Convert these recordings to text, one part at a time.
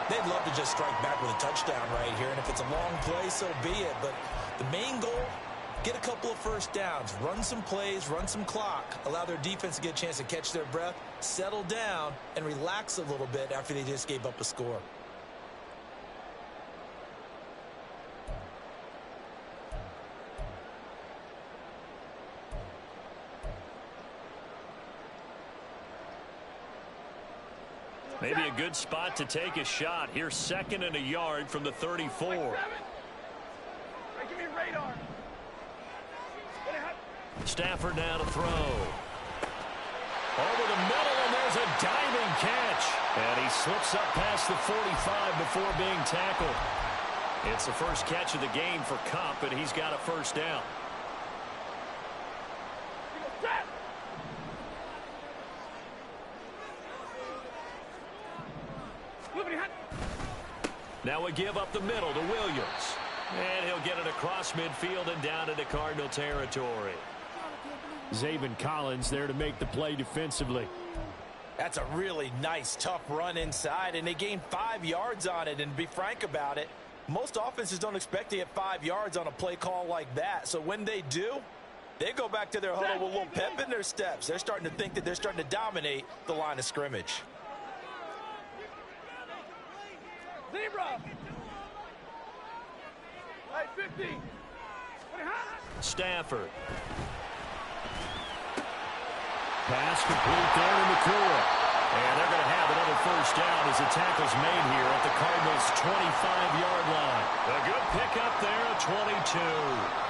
They'd love to just strike back with a touchdown right here, and if it's a long play, so be it. But the main goal, get a couple of first downs, run some plays, run some clock, allow their defense to get a chance to catch their breath, settle down, and relax a little bit after they just gave up a score. Maybe a good spot to take a shot. Here's 2nd and a yard from the 34. Give me radar. Stafford now to throw. Over the middle, and there's a diving catch. And he slips up past the 45 before being tackled. It's the first catch of the game for Kupp, and he's got a first down. Now we give up the middle to Williams. And he'll get it across midfield and down into Cardinal territory. Zaven Collins there to make the play defensively. That's a really nice, tough run inside, and they gained 5 yards on it. And to be frank about it, most offenses don't expect to get 5 yards on a play call like that. So when they do, they go back to their huddle with a little pep in their steps. They're starting to think that they're starting to dominate the line of scrimmage. Zebra. 50. Stafford. Pass complete there to Nakua. And they're going to have another first down as the tackle's made here at the Cardinals' 25-yard line. A good pickup there at 22.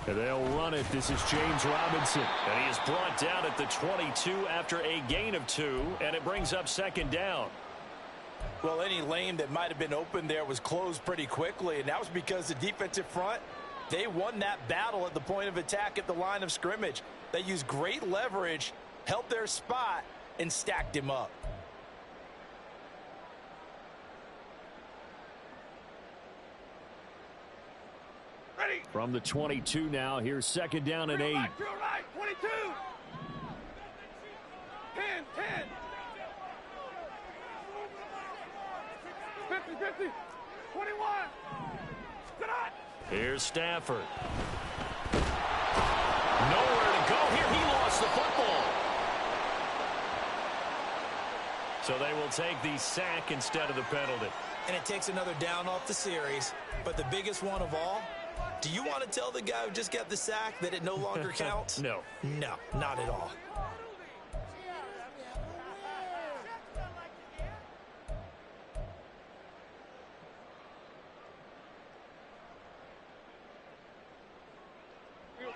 And they'll run it. This is James Robinson. And he is brought down at the 22 after a gain of 2. And it brings up 2nd down. Well, any lane that might have been open there was closed pretty quickly. And that was because the defensive front, they won that battle at the point of attack at the line of scrimmage. They used great leverage, held their spot, and stacked him up. From the 22 now, here's 2nd down and 8. Right, 22. 10. 50. 21. Here's Stafford. Nowhere to go here. He lost the football. So they will take the sack instead of the penalty. And it takes another down off the series. But the biggest one of all, do you want to tell the guy who just got the sack that it no longer counts? No. No, not at all.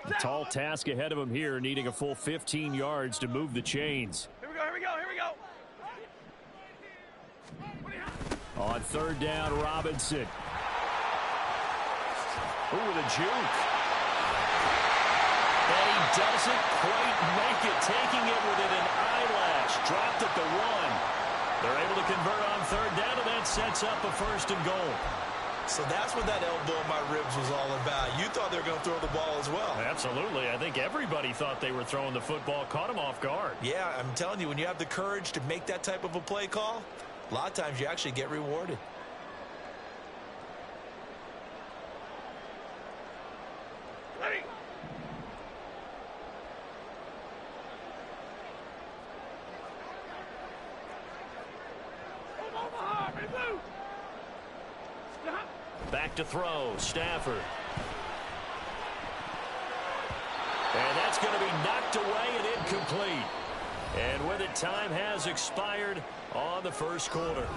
A tall task ahead of him here, needing a full 15 yards to move the chains. Here we go. On 3rd down, Robinson. Ooh, with a juke. And he doesn't quite make it, taking it within an eyelash. Dropped at the 1. They're able to convert on 3rd down, and that sets up a 1st and goal. So that's what that elbow in my ribs was all about. You thought they were going to throw the ball as well. Absolutely. I think everybody thought they were throwing the football, caught him off guard. Yeah, I'm telling you, when you have the courage to make that type of a play call, a lot of times you actually get rewarded. Ready. Back to throw, Stafford. And that's going to be knocked away and incomplete. And with it, time has expired on the 1st quarter.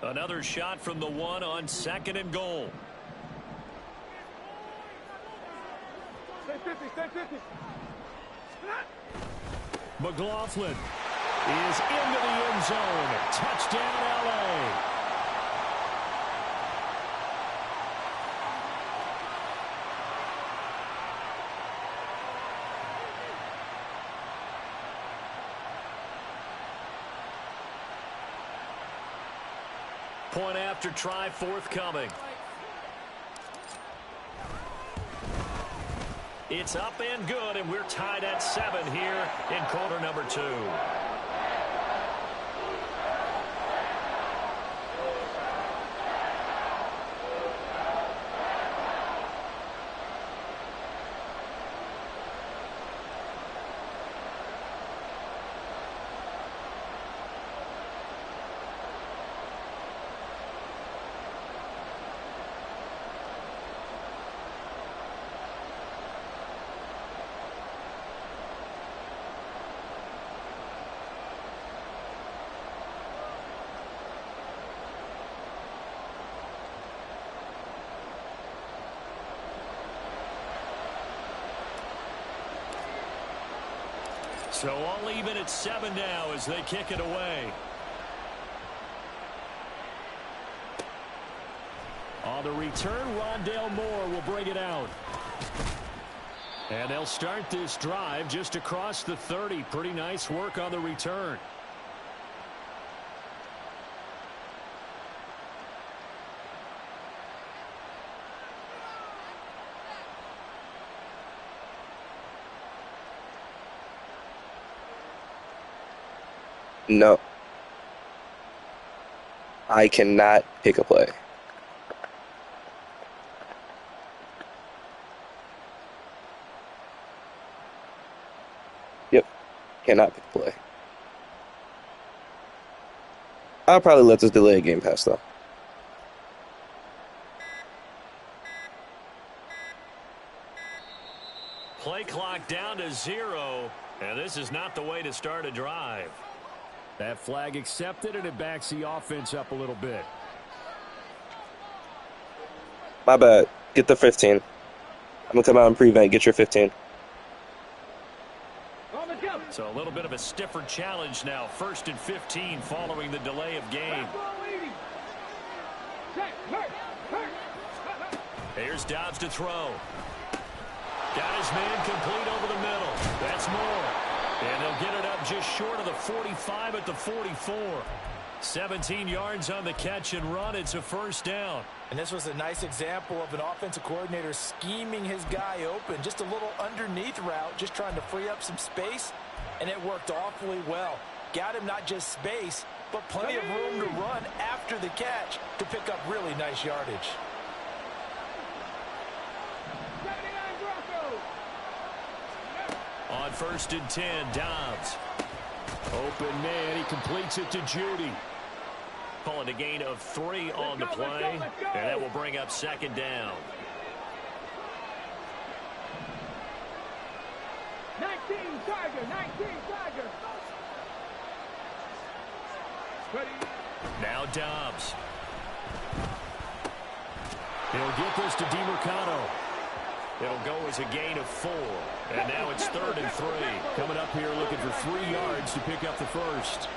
Another shot from the one on 2nd and goal. Stay 50, stay 50. McLaughlin is into the end zone. Touchdown, L.A. Point after try forthcoming. It's up and good, and we're tied at 7 here in quarter number 2. So all even at 7 now as they kick it away. On the return, Rondale Moore will bring it out. And they'll start this drive just across the 30. Pretty nice work on the return. No. I cannot pick a play. Yep. Cannot pick a play. I'll probably let this delay game pass, though. Play clock down to 0, and this is not the way to start a drive. That flag accepted, and it backs the offense up a little bit. My bad. Get the 15. I'm going to come out and prevent. Get your 15. So a little bit of a stiffer challenge now. 1st and 15 following the delay of game. Here's Dobbs to throw. Got his man complete over the middle. That's Moore. And they'll get it up just short of the 45 at the 44. 17 yards on the catch and run. It's a first down. And this was a nice example of an offensive coordinator scheming his guy open. Just a little underneath route, just trying to free up some space, and it worked awfully well. Got him not just space, but plenty of room to run after the catch to pick up really nice yardage. On 1st and 10, Dobbs. Open man, he completes it to Judy. Calling a gain of 3 on the play, and that will bring up 2nd down. 19 Tiger, 19 Tiger. Now Dobbs. He'll get this to DiMercado. It'll go as a gain of 4. And now it's 3rd and 3. Coming up here looking for 3 yards to pick up the first.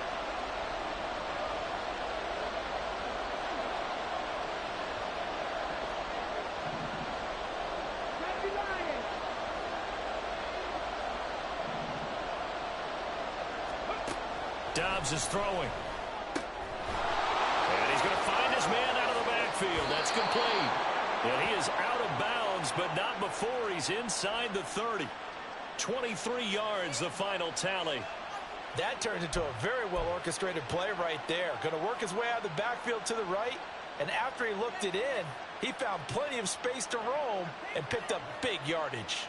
Dobbs is throwing. And he's going to find his man out of the backfield. That's complete. And he is out of bounds, but not before he's inside the 30. 23 yards, the final tally. That turns into a very well-orchestrated play right there. Going to work his way out of the backfield to the right, and after he looked it in, he found plenty of space to roam and picked up big yardage.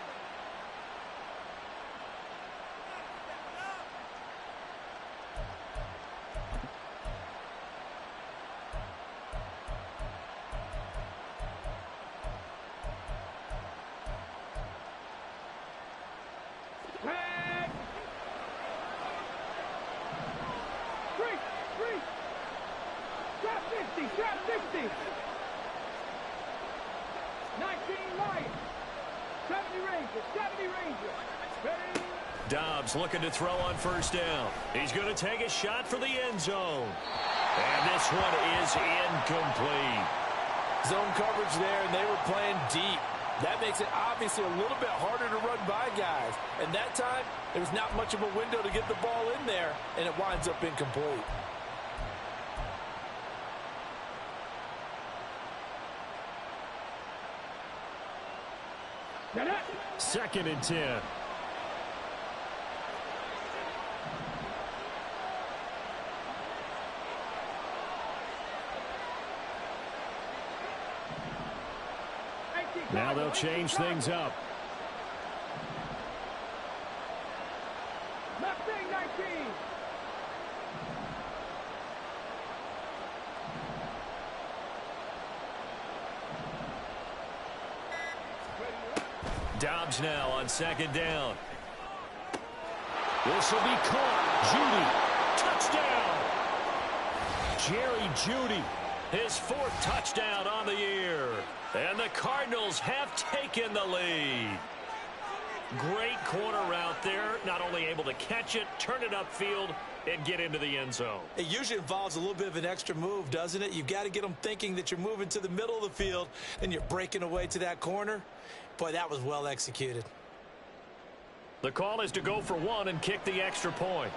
60, trap 60. 19 Lions. 70 Rangers, 70 Rangers. Ready? Dobbs looking to throw on first down. He's going to take a shot for the end zone. And this one is incomplete. Zone coverage there, and they were playing deep. That makes it obviously a little bit harder to run by guys. And that time, there was not much of a window to get the ball in there, and it winds up incomplete. Second and 10. Now they'll change things up. Left wing 19. Dobbs now on second down. This will be caught. Judy. Touchdown. Jerry Judy. His fourth touchdown on the year. And the Cardinals have taken the lead. Great corner route there. Not only able to catch it, turn it upfield, and get into the end zone. It usually involves a little bit of an extra move, doesn't it? You've got to get them thinking that you're moving to the middle of the field and you're breaking away to that corner. Boy, that was well executed. The call is to go for one and kick the extra point.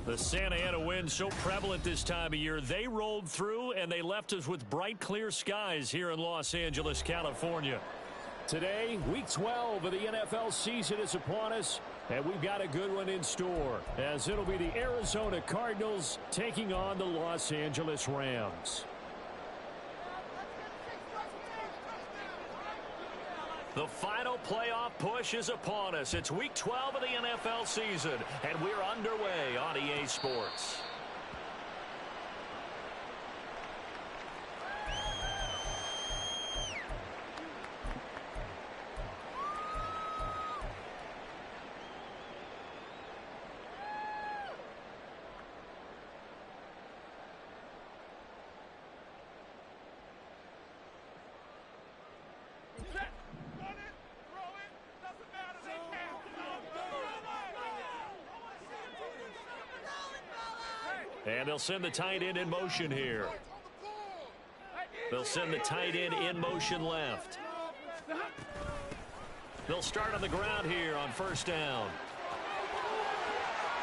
The Santa Ana wind so prevalent this time of year. They rolled through, and they left us with bright, clear skies here in Los Angeles, California. Today, Week 12 of the NFL season is upon us, and we've got a good one in store, as it'll be the Arizona Cardinals taking on the Los Angeles Rams. The final playoff push is upon us. It's Week 12 of the NFL season, and we're underway on EA Sports. And they'll send the tight end in motion here. They'll send the tight end in motion left. They'll start on the ground here on first down.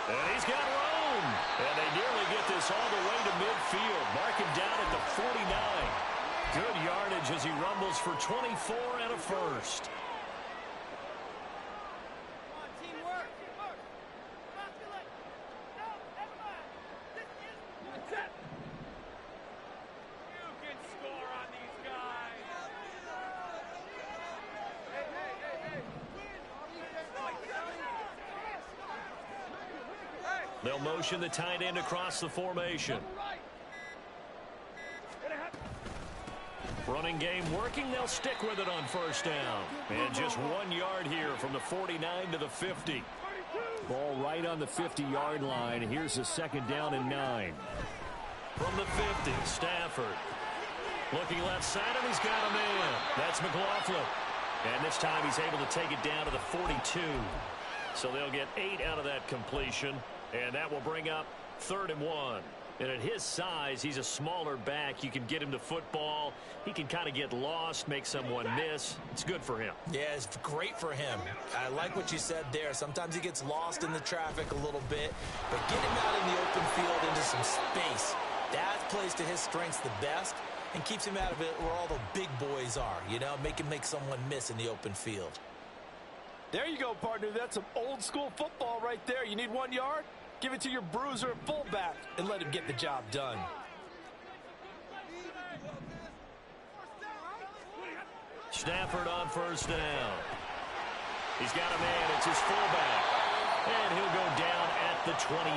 And he's got room. And they nearly get this all the way to midfield. Mark him down at the 49. Good yardage as he rumbles for 24 and a first. They'll motion the tight end across the formation. Running game working. They'll stick with it on first down. And just 1 yard here from the 49 to the 50. Ball right on the 50-yard line. Here's a second down and 9. From the 50, Stafford. Looking left side, and he's got a man. That's McLaughlin. And this time he's able to take it down to the 42. So they'll get 8 out of that completion. And that will bring up 3rd and 1. And at his size, he's a smaller back. You can get him to football. He can kind of get lost, make someone miss. It's good for him. Yeah, it's great for him. I like what you said there. Sometimes he gets lost in the traffic a little bit. But get him out in the open field into some space. That plays to his strengths the best and keeps him out of it where all the big boys are. You know, make him make someone miss in the open field. There you go, partner. That's some old-school football right there. You need 1 yard? Give it to your bruiser at fullback and let him get the job done. Stafford on first down. He's got a man. It's his fullback. And he'll go down at the 28.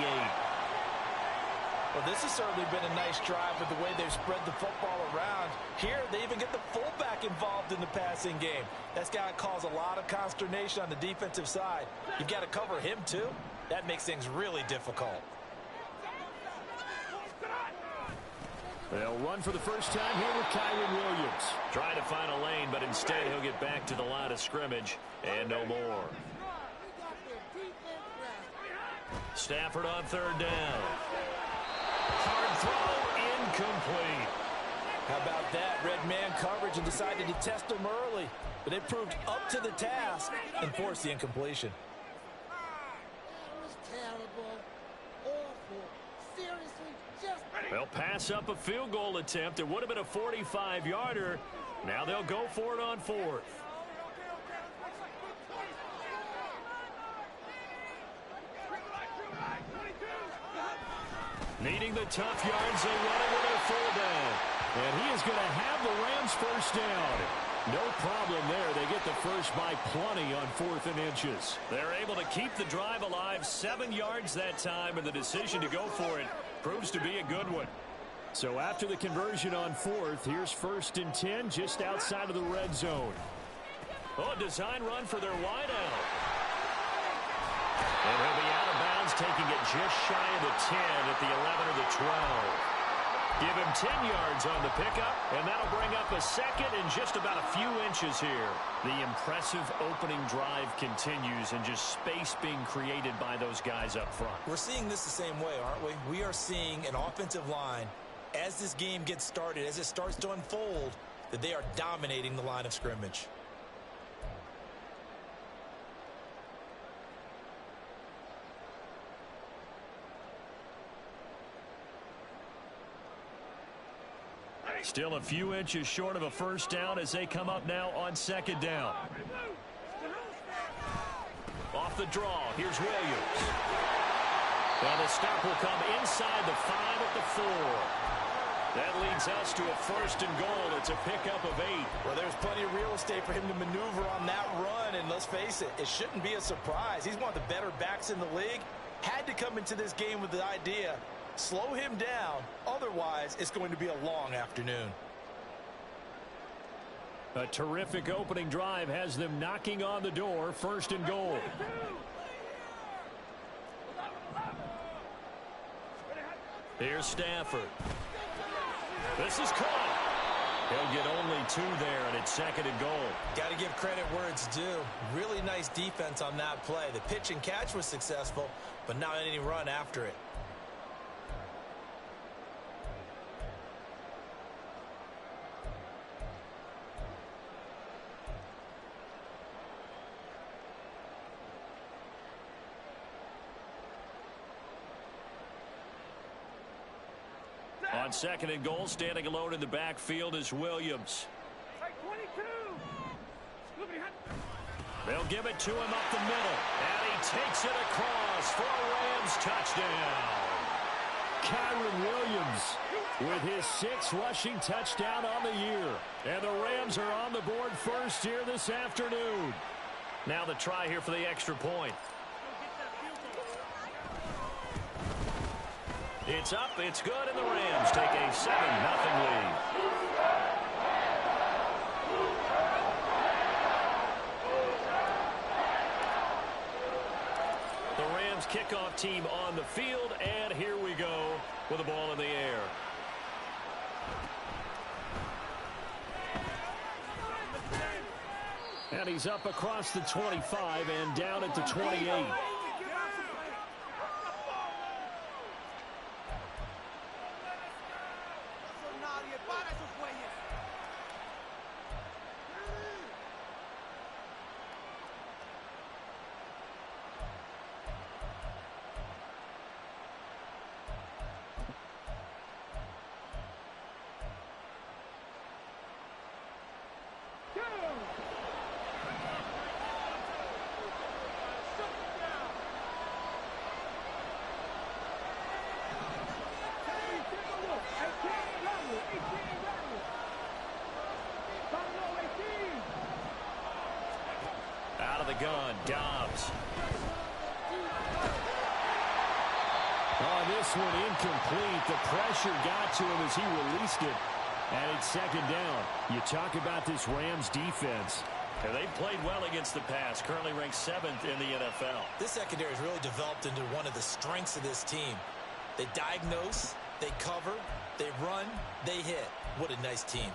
Well, this has certainly been a nice drive with the way they've spread the football around. Here, they even get the fullback involved in the passing game. That's got to cause a lot of consternation on the defensive side. You've got to cover him, too. That makes things really difficult. They'll run for the first time here with Kyron Williams. Trying to find a lane, but instead he'll get back to the line of scrimmage and no more. Stafford on 3rd down. Hard throw, incomplete. How about that? Red man coverage and decided to test him early. But it proved up to the task and forced the incompletion. They'll pass up a field goal attempt. It would have been a 45-yarder. Now they'll go for it on 4th. Needing the tough yards, they run it with a full down. And he is going to have the Rams first down. No problem there. They get the first by plenty on 4th and inches. They're able to keep the drive alive, 7 yards that time, and the decision to go for it proves to be a good one. So after the conversion on 4th, here's 1st and 10 just outside of the red zone. Oh, a design run for their wideout. And he'll be out of bounds, taking it just shy of the 10 at the 11 or the 12. Give him 10 yards on the pickup, and that'll bring up a second and just about a few inches here. The impressive opening drive continues, and just space being created by those guys up front. We're seeing this the same way, aren't we? We are seeing an offensive line, as this game gets started, as it starts to unfold, that they are dominating the line of scrimmage. Still a few inches short of a first down as they come up now on second down. Off the draw, here's Williams. And the stop will come inside the 5 at the 4. That leads us to a first and goal. It's a pickup of 8. Well, there's plenty of real estate for him to maneuver on that run, and let's face it, it shouldn't be a surprise. He's one of the better backs in the league. Had to come into this game with the idea, slow him down, otherwise it's going to be a long afternoon. A terrific opening drive has them knocking on the door, first and goal. Here's Stafford. This is caught. He'll get only 2 there, and it's second and goal. Got to give credit where it's due. Really nice defense on that play. The pitch and catch was successful, but not any run after it. On second and goal, standing alone in the backfield is Williams. They'll give it to him up the middle, and he takes it across for a Rams touchdown. Kyron Williams with his 6th rushing touchdown on the year. And the Rams are on the board first here this afternoon. Now the try here for the extra point. It's up, it's good, and the Rams take a 7-0 lead. The Rams kickoff team on the field, and here we go with the ball in the air. And he's up across the 25 and down at the 28. Out of the gun, Dobbs. Oh, this one incomplete. The pressure got to him as he released it. And it's second down. You talk about this Rams defense. And they've played well against the pass. Currently ranked 7th in the NFL. This secondary has really developed into one of the strengths of this team. They diagnose, they cover, they run, they hit. What a nice team.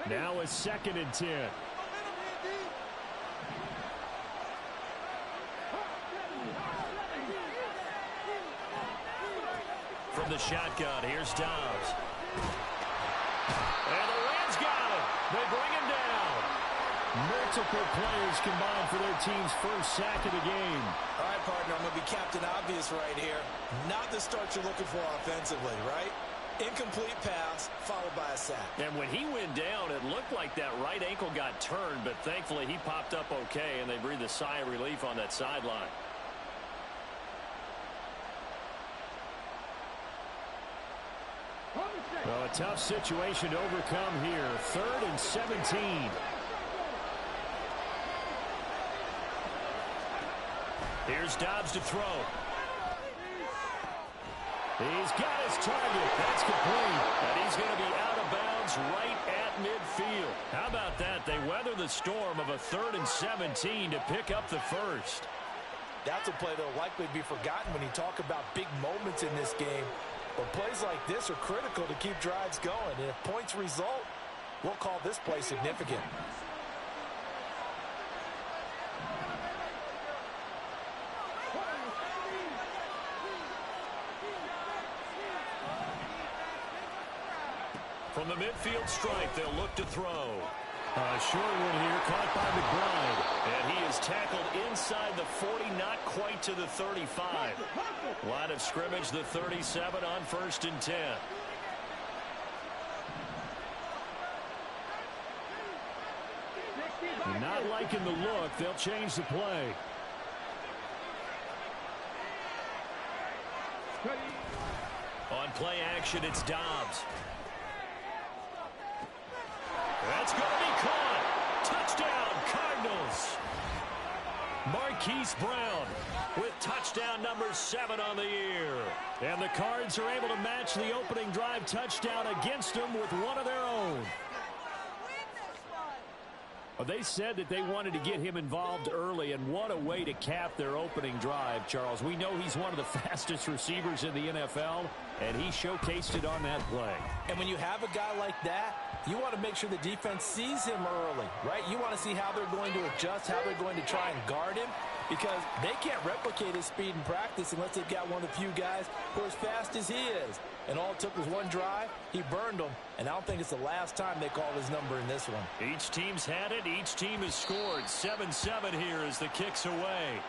Now it's second and 10. From the shotgun, here's Dobbs. And the Rams got him. They bring him down. Multiple players combined for their team's first sack of the game. All right, partner, I'm going to be Captain Obvious right here. Not the start you're looking for offensively, right? Incomplete pass, followed by a sack. And when he went down, it looked like that right ankle got turned, but thankfully he popped up okay, and they breathed a sigh of relief on that sideline. Well, a tough situation to overcome here. 3rd and 17. Here's Dobbs to throw. He's got his target. That's complete. And he's going to be out of bounds right at midfield. How about that? They weather the storm of a 3rd and 17 to pick up the first. That's a play that will likely be forgotten when you talk about big moments in this game. But plays like this are critical to keep drives going. And if points result, we'll call this play significant. From the midfield stripe, they'll look to throw. A short one here, caught by McBride. And he is tackled inside the 40, not quite to the 35. Line of scrimmage, the 37 on 1st and 10. Not liking the look. They'll change the play. On play action, it's Dobbs. That's going to be caught. Touchdown, Cardinals. Marquise Brown with touchdown number 7 on the year. And the Cards are able to match the opening drive touchdown against them with one of their own. Well, they said that they wanted to get him involved early, and what a way to cap their opening drive, Charles. We know he's one of the fastest receivers in the NFL, and he showcased it on that play. And when you have a guy like that, you want to make sure the defense sees him early, right? You want to see how they're going to adjust, how they're going to try and guard him, because they can't replicate his speed in practice unless they've got one of the few guys who are as fast as he is. And all it took was one drive. He burned them, and I don't think it's the last time they call his number in this one. Each team's had it. Each team has scored. 7-7 here as the kick's away.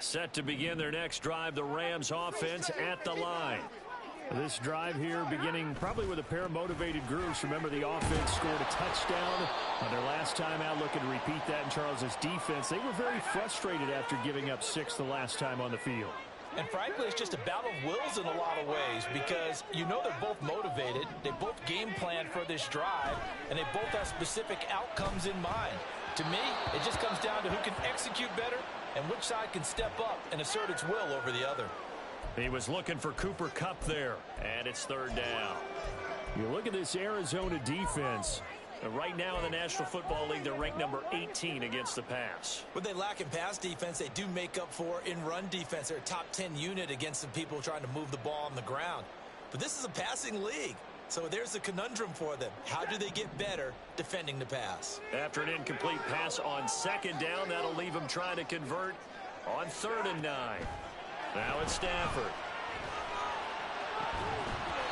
Set to begin their next drive, the Rams offense at the line. This drive here beginning probably with a pair of motivated groups. Remember, the offense scored a touchdown on their last time out. Looking to repeat that in Charles's defense. They were very frustrated after giving up 6 the last time on the field. And frankly, it's just a battle of wills in a lot of ways, because you know they're both motivated. They both game planned for this drive, and they both have specific outcomes in mind. To me, it just comes down to who can execute better and which side can step up and assert its will over the other. He was looking for Cooper Kupp there, and it's 3rd down. You look at this Arizona defense. Right now in the National Football League, they're ranked number 18 against the pass. What they lack in pass defense, they do make up for in run defense. They're a top 10 unit against some people trying to move the ball on the ground. But this is a passing league. So there's a conundrum for them. How do they get better defending the pass? After an incomplete pass on 2nd down, that'll leave them trying to convert on 3rd and 9. Now it's Stafford.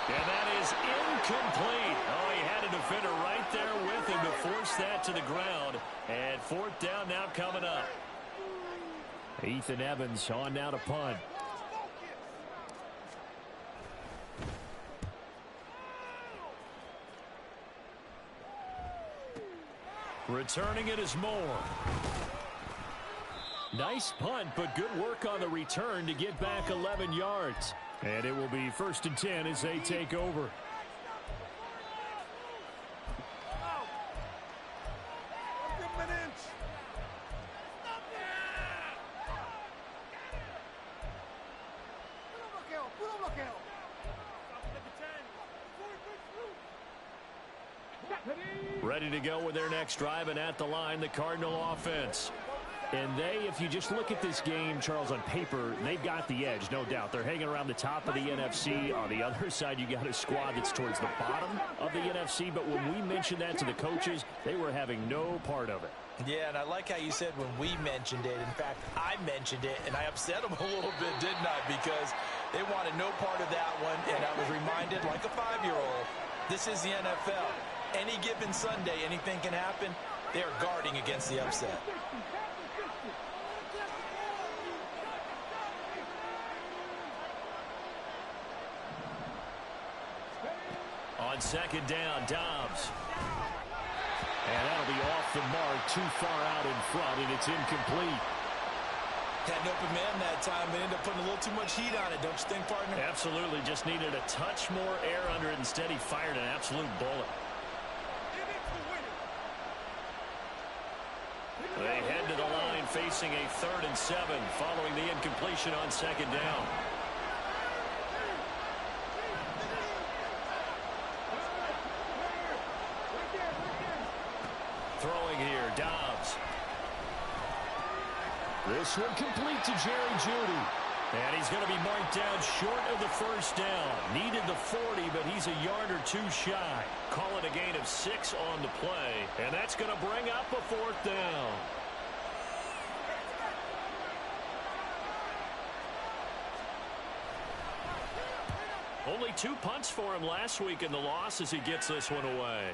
And that is incomplete. Oh, he had a defender right there with him to force that to the ground. And 4th down now coming up. Ethan Evans on now to punt. Returning it is Moore. Nice punt, but good work on the return to get back 11 yards. And it will be 1st and 10 as they take over. Ready to go with their next drive, and at the line, the Cardinal offense. And they, if you just look at this game, Charles, on paper, they've got the edge, no doubt. They're hanging around the top of the NFC. On the other side, you got a squad that's towards the bottom of the NFC. But when we mentioned that to the coaches, they were having no part of it. Yeah, and I like how you said when we mentioned it. In fact, I mentioned it, and I upset them a little bit, didn't I? Because they wanted no part of that one, and I was reminded, like a 5-year-old, this is the NFL. Any given Sunday, anything can happen. They're guarding against the upset. On 2nd down, Dobbs. And that'll be off the mark, too far out in front, and it's incomplete. Had an open man that time, but ended up putting a little too much heat on it, don't you think, partner? Absolutely, just needed a touch more air under it. Instead, he fired an absolute bullet. They head to the line facing a 3rd and 7 following the incompletion on 2nd down. Throwing here, Dobbs. This one complete to Jerry Jeudy. And he's going to be marked down short of the first down. Needed the 40, but he's a yard or two shy. Call it a gain of 6 on the play. And that's going to bring up a 4th down. Only 2 punts for him last week in the loss as he gets this one away.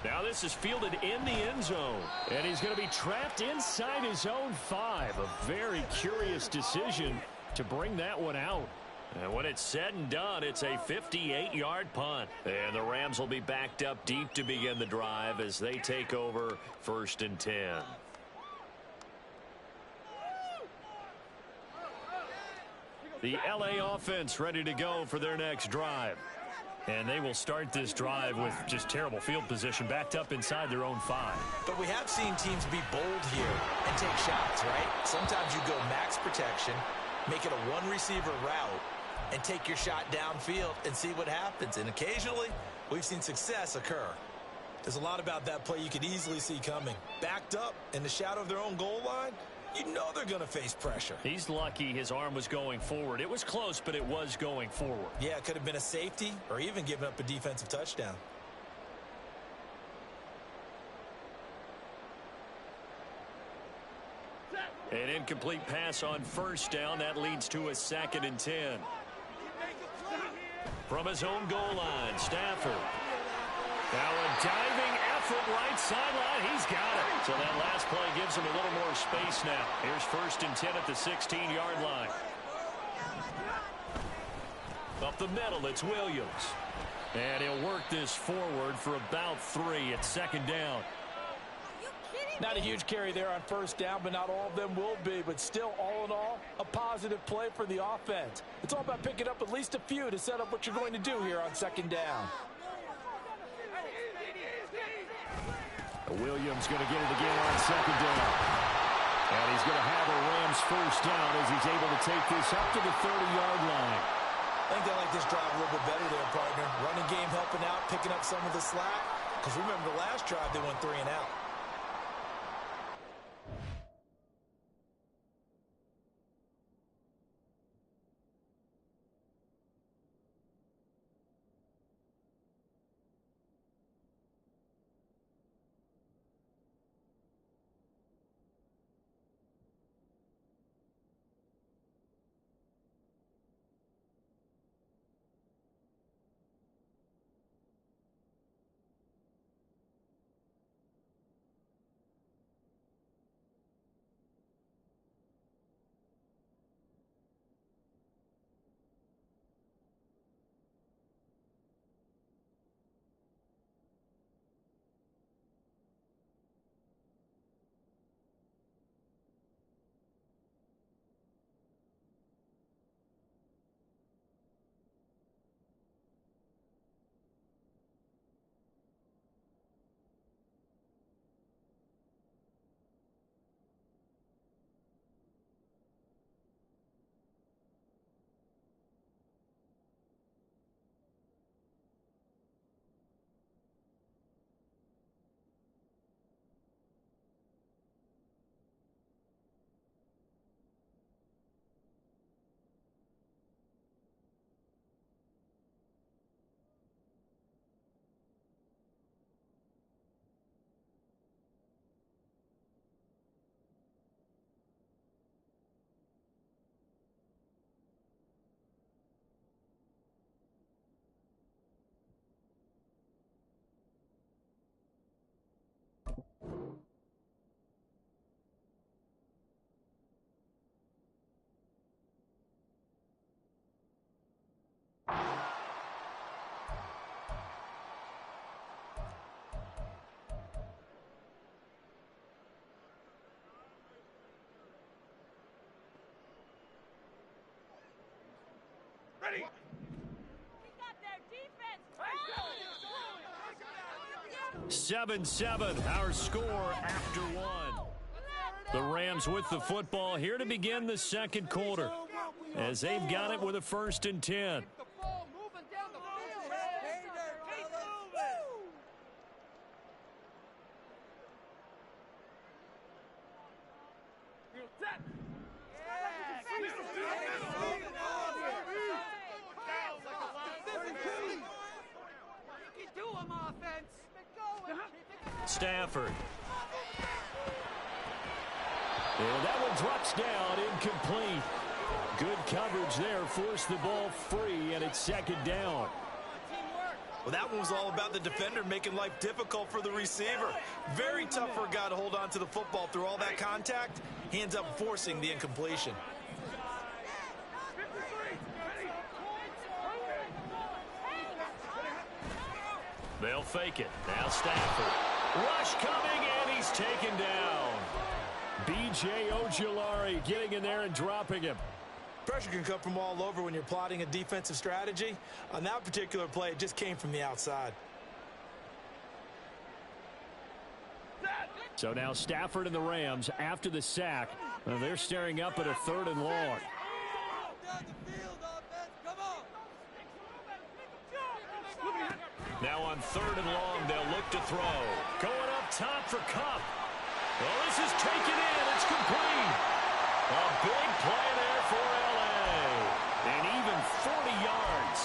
Now this is fielded in the end zone. And he's going to be trapped inside his own 5. A very curious decision to bring that one out. And when it's said and done, it's a 58-yard punt. And the Rams will be backed up deep to begin the drive as they take over 1st and 10. The LA offense ready to go for their next drive. And they will start this drive with just terrible field position, backed up inside their own 5. But we have seen teams be bold here and take shots, right? Sometimes you go max protection, make it a one-receiver route, and take your shot downfield and see what happens. And occasionally, we've seen success occur. There's a lot about that play you could easily see coming. Backed up in the shadow of their own goal line, you know they're going to face pressure. He's lucky his arm was going forward. It was close, but it was going forward. Yeah, it could have been a safety or even given up a defensive touchdown. An incomplete pass on 1st down. That leads to a 2nd and 10. From his own goal line, Stafford. Now a diving effort right sideline. He's got it. So that last play gives him a little more space now. Here's 1st and 10 at the 16-yard line. Up the middle, it's Williams. And he'll work this forward for about 3 at 2nd down. Not a huge carry there on 1st down, but not all of them will be. But still, all in all, a positive play for the offense. It's all about picking up at least a few to set up what you're going to do here on 2nd down. Williams going to get it again on 2nd down. And he's going to have a Rams 1st down as he's able to take this up to the 30-yard line. I think they like this drive a little bit better there, partner. Running game helping out, picking up some of the slack. Because remember, the last drive, they went 3 and out. Ready. 7-7, our score after 1. The Rams with the football here to begin the 2nd quarter as they've got it with a 1st and 10. Stafford. And that one drops down, incomplete. Good coverage there, forced the ball free, and it's second down. Well, that one was all about the defender making life difficult for the receiver. Very tough for a guy to hold on to the football through all that contact. He ends up forcing the incompletion. They'll fake it. Now Stafford. Rush coming, and he's taken down. B.J. Ojulari getting in there and dropping him. Pressure can come from all over when you're plotting a defensive strategy. On that particular play, it just came from the outside. So now Stafford and the Rams, after the sack, they're staring up at a 3rd and long. Now on 3rd and long, they'll look to throw. Going up top for Kupp. Well, this is taken in. It's complete. A big play there for L.A. And even 40 yards.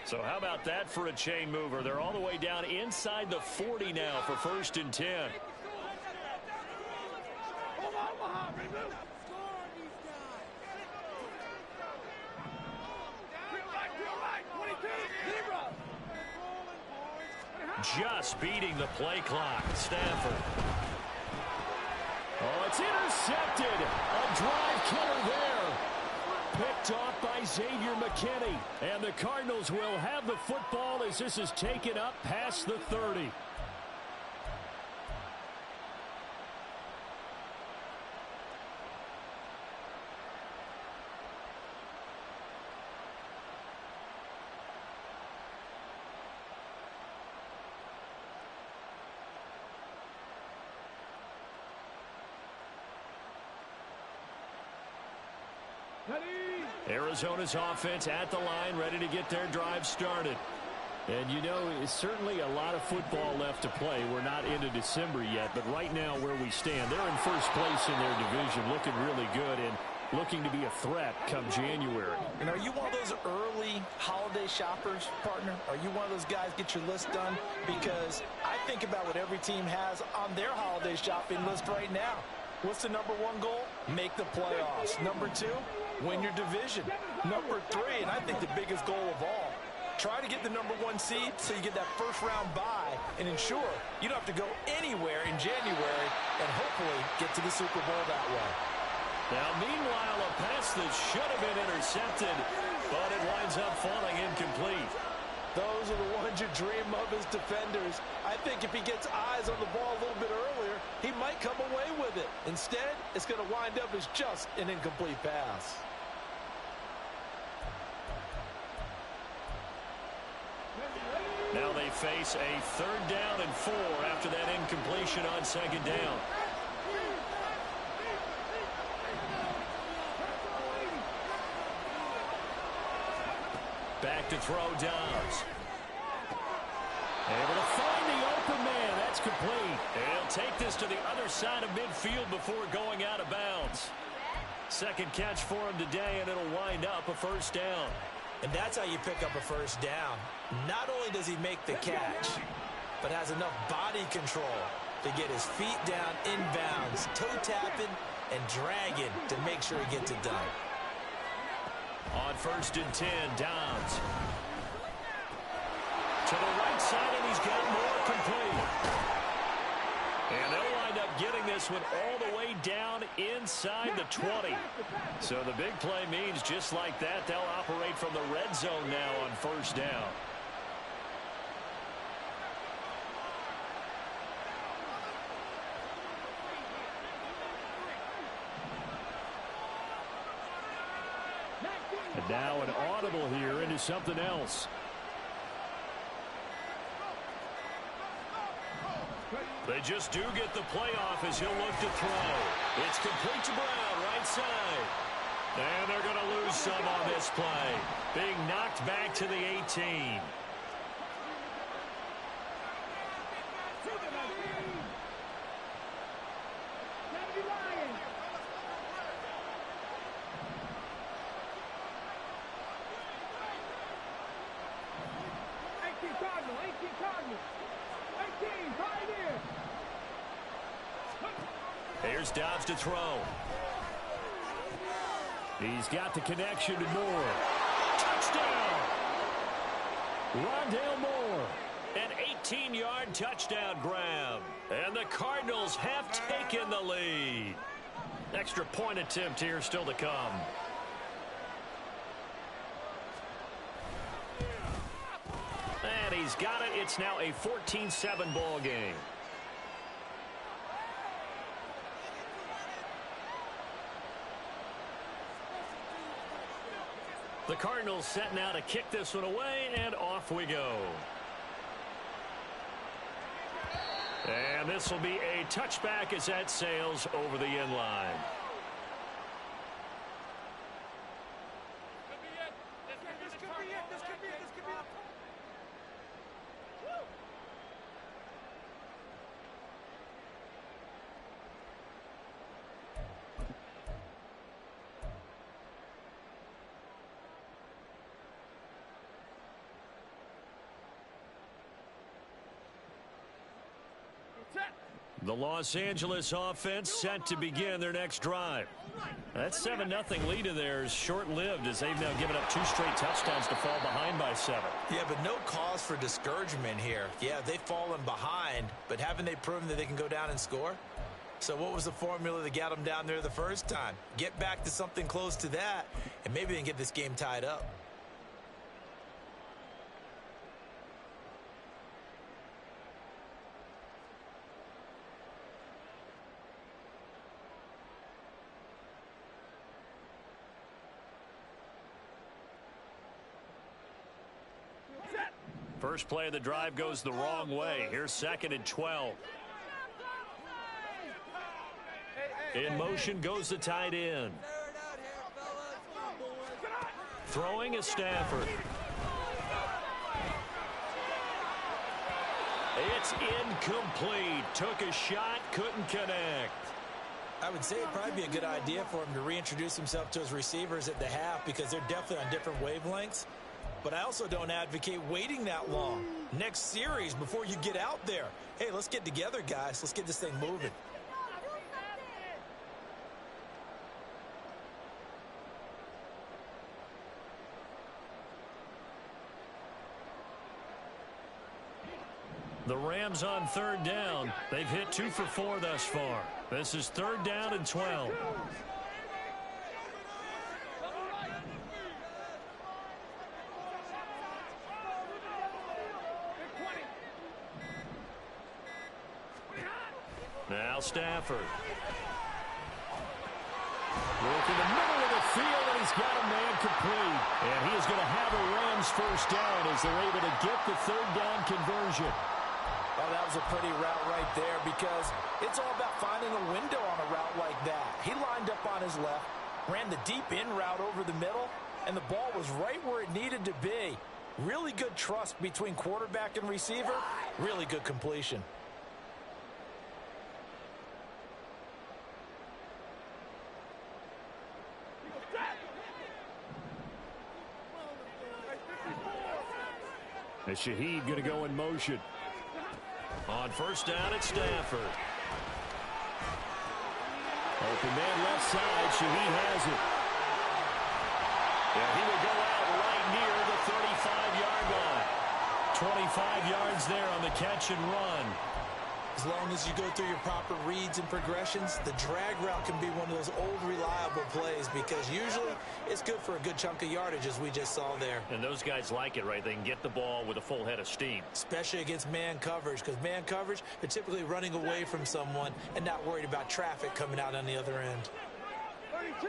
So how about that for a chain mover? They're all the way down inside the 40 now for 1st and 10. Just beating the play clock. Stafford. Oh, it's intercepted. A drive killer there. Picked off by Xavier McKinney. And the Cardinals will have the football as this is taken up past the 30. Arizona's offense at the line, ready to get their drive started. And, you know, it's certainly a lot of football left to play. We're not into December yet, but right now where we stand, they're in first place in their division, looking really good and looking to be a threat come January. And are you one of those early holiday shoppers, partner? Are you one of those guys get your list done? Because I think about what every team has on their holiday shopping list right now. What's the #1 goal? Make the playoffs. #2, win your division. #3, and I think the biggest goal of all, try to get the #1 seed so you get that first-round bye and ensure you don't have to go anywhere in January and hopefully get to the Super Bowl that way. Now, meanwhile, a pass that should have been intercepted, but it winds up falling incomplete. Those are the ones you dream of as defenders. I think if he gets eyes on the ball a little bit earlier, he might come away with it. Instead, it's going to wind up as just an incomplete pass. Now they face a 3rd down and 4 after that incompletion on 2nd down. Back to throw Downs. Able to find the open man. That's complete. And he'll take this to the other side of midfield before going out of bounds. Second catch for him today, and it'll wind up a 1st down. And that's how you pick up a 1st down. Not only does he make the catch, but has enough body control to get his feet down inbounds, toe tapping and dragging to make sure he gets it done. On 1st and 10, Downs. To the right side, and he's got more complete. And they'll wind up getting this one all the way down inside the 20. So the big play means just like that, they'll operate from the red zone now on 1st down. And now an audible here into something else. They just do get the playoff as he'll look to throw. It's complete to Brown, right side. And they're going to lose some on this play. Being knocked back to the 18. Cardinals. 18, Pioneers. Here's Dobbs to throw. He's got the connection to Moore. Touchdown! Rondale Moore. An 18-yard touchdown grab. And the Cardinals have taken the lead. Extra point attempt here still to come. And he's got it. It's now a 14-7 ball game. The Cardinals set now to kick this one away, and off we go. And this will be a touchback as that sails over the end line. The Los Angeles offense set to begin their next drive. That 7-0 lead of theirs short-lived as they've now given up 2 straight touchdowns to fall behind by 7. Yeah, but no cause for discouragement here. Yeah, they've fallen behind, but haven't they proven that they can go down and score? So what was the formula that got them down there the first time? Get back to something close to that, and maybe they can get this game tied up. First play of the drive goes the wrong way. Here's 2nd and 12. In motion goes the tight end. Throwing is Stafford. It's incomplete. Took a shot, couldn't connect. I would say it'd probably be a good idea for him to reintroduce himself to his receivers at the half because they're definitely on different wavelengths. But I also don't advocate waiting that long. Next series before you get out there. Hey, let's get together, guys. Let's get this thing moving. The Rams on 3rd down. They've hit 2 for 4 thus far. This is 3rd down and 12. Now Stafford. Working the middle of the field, and he's got a man complete. And he is going to have a Rams first down as they're able to get the 3rd down conversion. Oh, that was a pretty route right there because it's all about finding a window on a route like that. He lined up on his left, ran the deep in route over the middle, and the ball was right where it needed to be. Really good trust between quarterback and receiver. Really good completion. And Shaheed going to go in motion. On 1st down, it's Stafford. Open man left side. Shaheed has it. Yeah, he will go out right near the 35-yard line. 25 yards there on the catch and run. As long as you go through your proper reads and progressions, the drag route can be one of those old reliable plays because usually it's good for a good chunk of yardage as we just saw there. And those guys like it, right? They can get the ball with a full head of steam. Especially against man coverage because man coverage, they're typically running away from someone and not worried about traffic coming out on the other end. 32.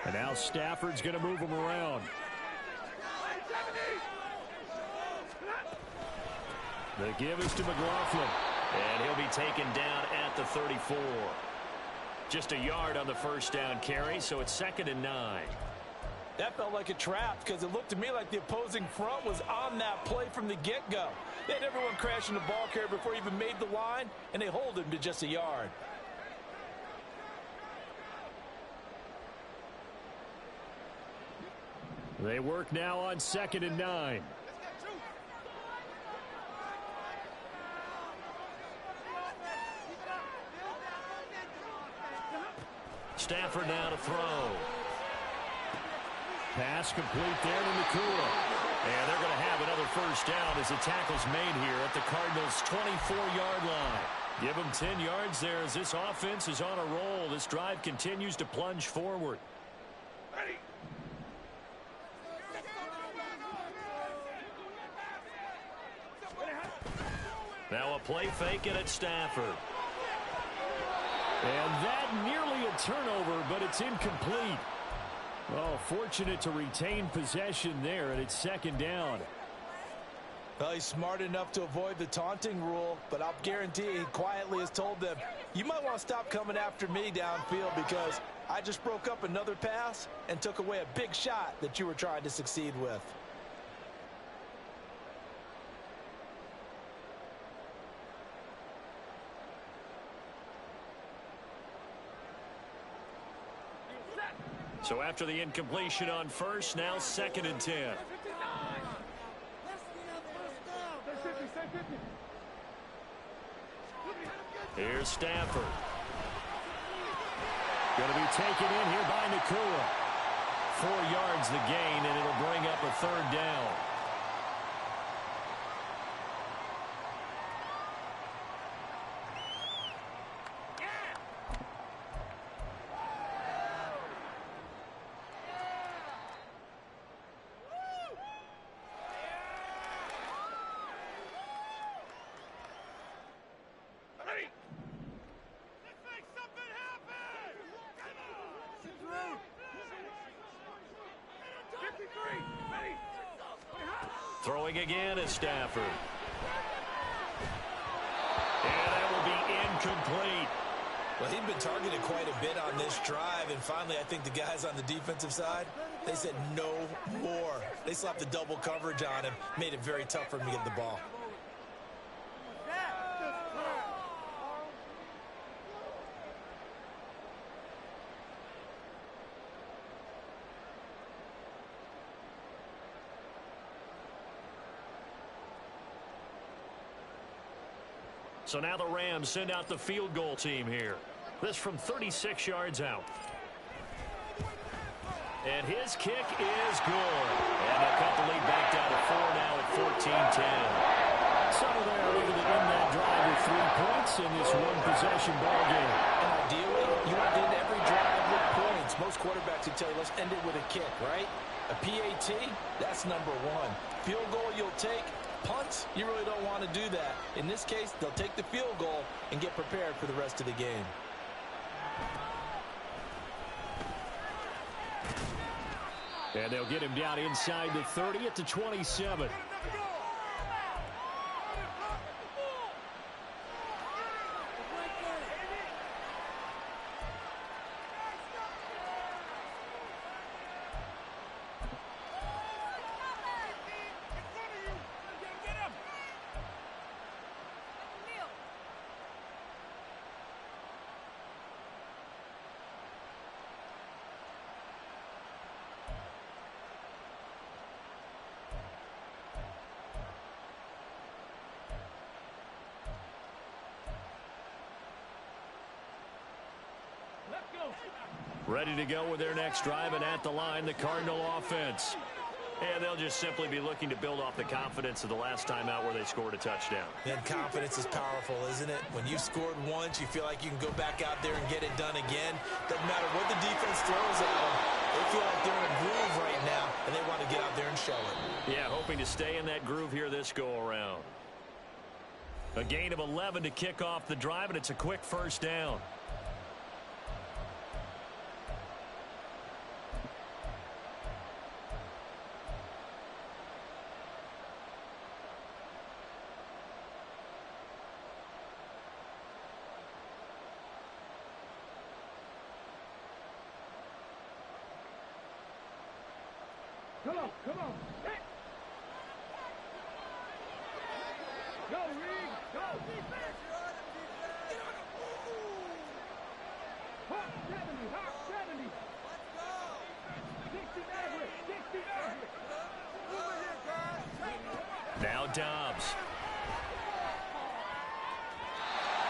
And now Stafford's going to move him around. The give is to McLaughlin. And he'll be taken down at the 34. Just a yard on the first down carry, so it's 2nd and 9. That felt like a trap because it looked to me like the opposing front was on that play from the get-go. They had everyone crashing the ball carrier before he even made the line, and they hold him to just a yard. They work now on 2nd and 9. Stafford now to throw. Pass complete there to Nakua. And they're going to have another first down as the tackle's made here at the Cardinals' 24-yard line. Give them 10 yards there as this offense is on a roll. This drive continues to plunge forward. Now a play fake and it's Stafford. And that nearly a turnover, but it's incomplete. Oh, fortunate to retain possession there, and it's 2nd down. Well, he's smart enough to avoid the taunting rule, but I'll guarantee he quietly has told them, you might want to stop coming after me downfield because I just broke up another pass and took away a big shot that you were trying to succeed with. So after the incompletion on first, now 2nd and 10. Here's Stafford. Going to be taken in here by Nakua. 4 yards the gain, and it'll bring up a 3rd down. Throwing again is Stafford. And that will be incomplete. Well, he'd been targeted quite a bit on this drive, and finally I think the guys on the defensive side, they said no more. They slapped the double coverage on him, made it very tough for him to get the ball. So now the Rams send out the field goal team here. This from 36 yards out. And his kick is good. And they'll cut the lead back down to 4 now at 14-10. So they're able to end that drive with 3 points in this one-possession ball game. And ideally, you want to end every drive with points. Most quarterbacks would tell you, let's end it with a kick, right? A PAT, that's number 1. Field goal you'll take. Punts, you really don't want to do that. In this case, they'll take the field goal and get prepared for the rest of the game. And they'll get him down inside the 30 at the 27. Ready to go with their next drive, and at the line, the Cardinal offense. And they'll just simply be looking to build off the confidence of the last time out where they scored a touchdown. And confidence is powerful, isn't it? When you've scored once, you feel like you can go back out there and get it done again. Doesn't matter what the defense throws at them. They feel like they're in a groove right now, and they want to get out there and show it. Yeah, hoping to stay in that groove here this go-around. A gain of 11 to kick off the drive, and it's a quick first down. Come on. Hey. Go, Reed. Go. Hawk 70. Hawk 70. Now Dobbs.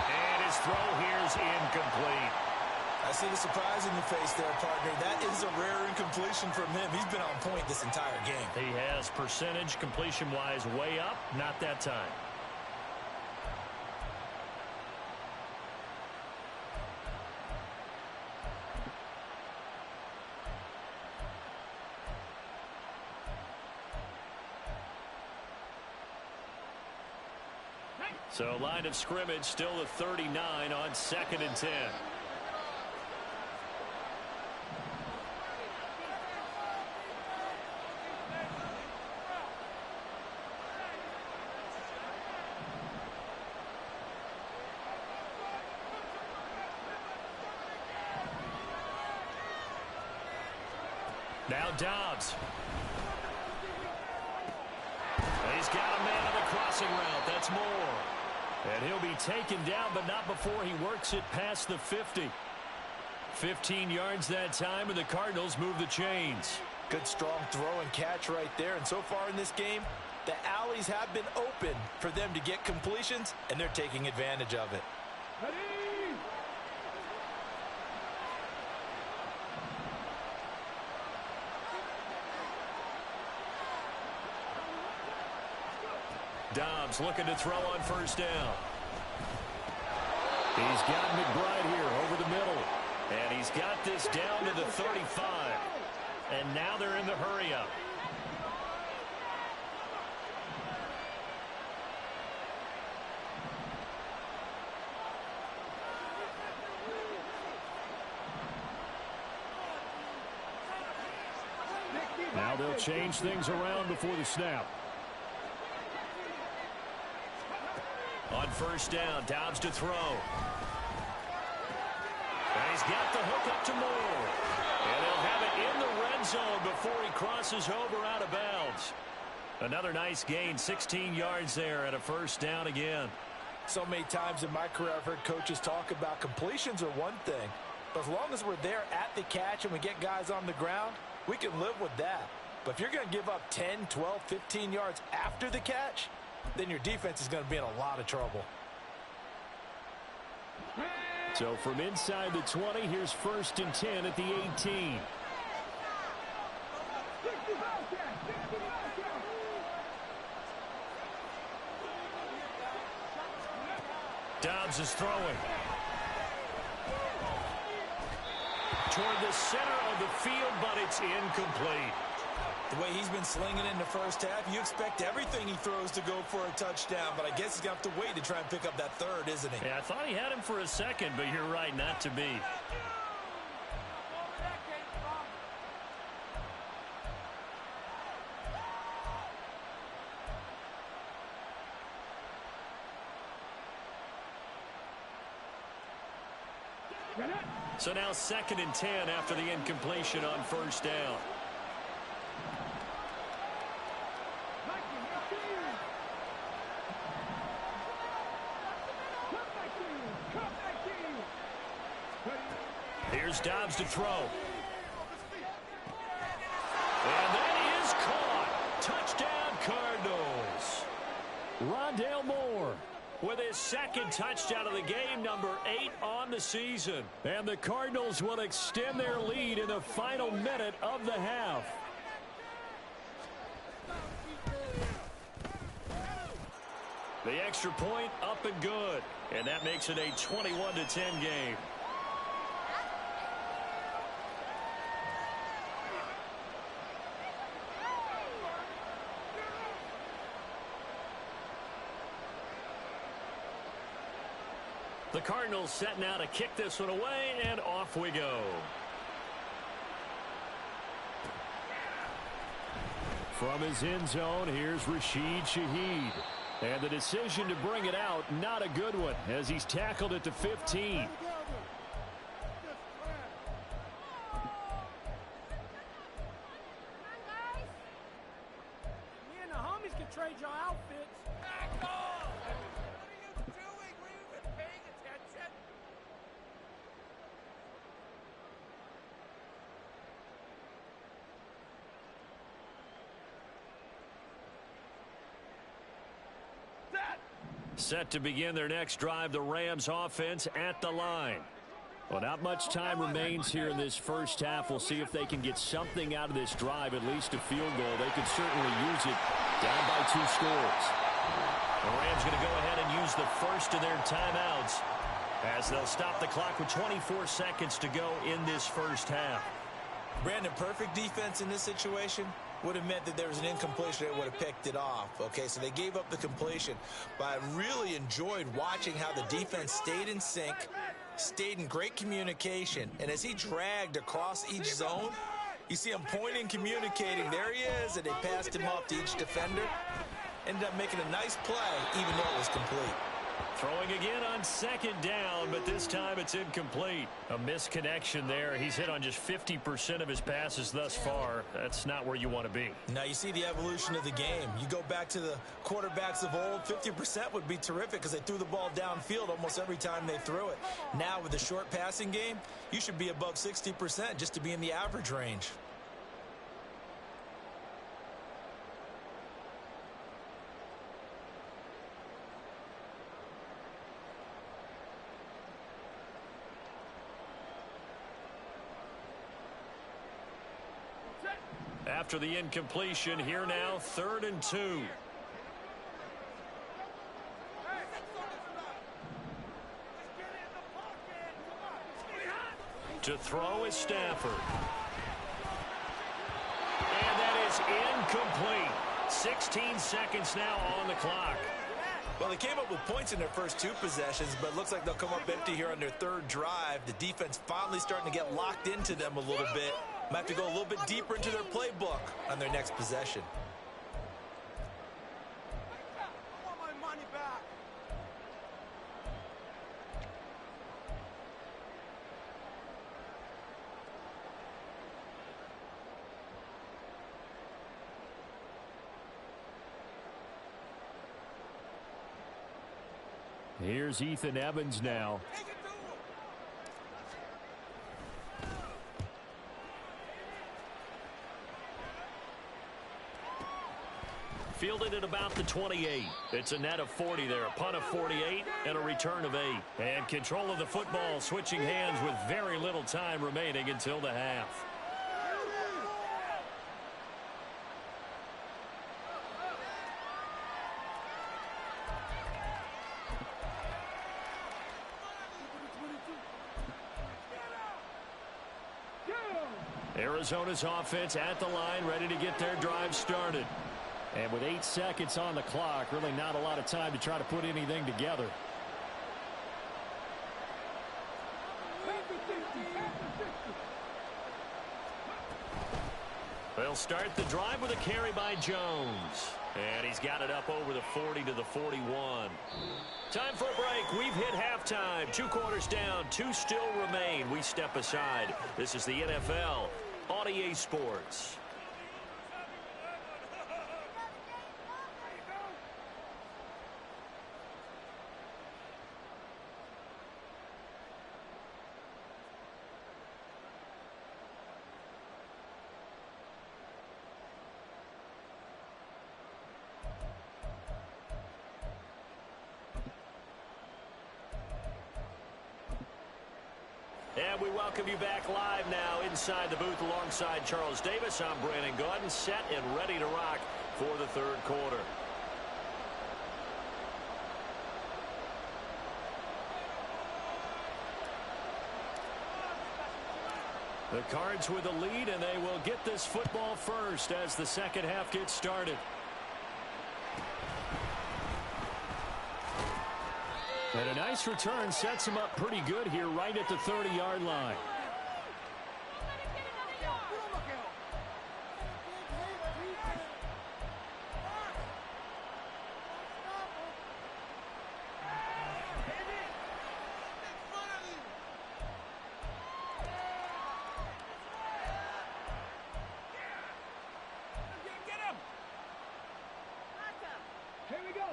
And his throw here is incomplete. I see the surprise in your face there, partner. That is a rare incompletion from him. He's been on point this entire game. He has percentage completion-wise way up, not that time. So line of scrimmage still at 39 on 2nd and 10. Now Dobbs. He's got a man on the crossing route. That's Moore. And he'll be taken down, but not before he works it past the 50. 15 yards that time, and the Cardinals move the chains. Good strong throw and catch right there. And so far in this game, the alleys have been open for them to get completions, and they're taking advantage of it. Dobbs looking to throw on 1st down. He's got McBride here over the middle. And he's got this down to the 35. And now they're in the hurry-up. Now they'll change things around before the snap. On 1st down, Dobbs to throw. And he's got the hook up to Moore. And he'll have it in the red zone before he crosses over out of bounds. Another nice gain, 16 yards there, and a 1st down again. So many times in my career I've heard coaches talk about completions are one thing. But as long as we're there at the catch and we get guys on the ground, we can live with that. But if you're going to give up 10, 12, 15 yards after the catch, then your defense is going to be in a lot of trouble. So from inside the 20, here's 1st and 10 at the 18. Dobbs is throwing. Toward the center of the field, but it's incomplete. The way he's been slinging in the 1st half, you expect everything he throws to go for a touchdown, but I guess he's going to have to wait to try and pick up that 3rd, isn't he? Yeah, I thought he had him for a second, but you're right, not to be. So now 2nd and 10 after the incompletion on 1st down. Here's Dobbs to throw. And that is caught. Touchdown, Cardinals. Rondale Moore with his 2nd touchdown of the game, number 8 on the season. And the Cardinals will extend their lead in the final minute of the half. The extra point up and good. And that makes it a 21-10 game. The Cardinals setting out to kick this one away, and off we go. From his end zone, here's Rashid Shaheed. And the decision to bring it out, not a good one, as he's tackled at the 15. Me and the homies can trade your outfits. Back off! What are you doing? Were you even paying attention? Set to begin their next drive, the Rams offense at the line. Well, not much time remains here in this first half. We'll see if they can get something out of this drive, at least a field goal. They could certainly use it down by 2 scores. The Rams going to go ahead and use the first of their timeouts as they'll stop the clock with 24 seconds to go in this first half. Brandon, perfect defense in this situation would have meant that there was an incompletion that would have picked it off. Okay, so they gave up the completion, but I really enjoyed watching how the defense stayed in sync, stayed in great communication, and as he dragged across each zone, you see him pointing, communicating. There he is, and they passed him off to each defender. Ended up making a nice play, even though it was complete. Throwing again on second down, but this time it's incomplete. A misconnection there. He's hit on just 50% of his passes thus far. That's not where you want to be. Now you see the evolution of the game. You go back to the quarterbacks of old, 50% would be terrific because they threw the ball downfield almost every time they threw it. Now with the short passing game, you should be above 60% just to be in the average range. After the incompletion, here now, 3rd and 2. To throw is Stafford. And that is incomplete. 16 seconds now on the clock. Well, they came up with points in their first 2 possessions, but it looks like they'll come up empty here on their 3rd drive. The defense finally starting to get locked into them a little bit. Might have to go a little bit deeper into their playbook on their next possession. I want my money back. Here's Ethan Evans now. Take it to him. Fielded at about the 28. It's a net of 40 there. A punt of 48 and a return of 8. And control of the football switching hands with very little time remaining until the half. Arizona's offense at the line, ready to get their drive started. And with 8 seconds on the clock, really not a lot of time to try to put anything together. They'll start the drive with a carry by Jones. And he's got it up over the 40 to the 41. Time for a break. We've hit halftime. 2 quarters down. 2 still remain. We step aside. This is the NFL on EA Sports. And we welcome you back live now inside the booth alongside Charles Davis. I'm Brandon Gaudin, set and ready to rock for the 3rd quarter. The Cards with a lead, and they will get this football first as the second half gets started. And a nice return sets him up pretty good here right at the 30-yard line.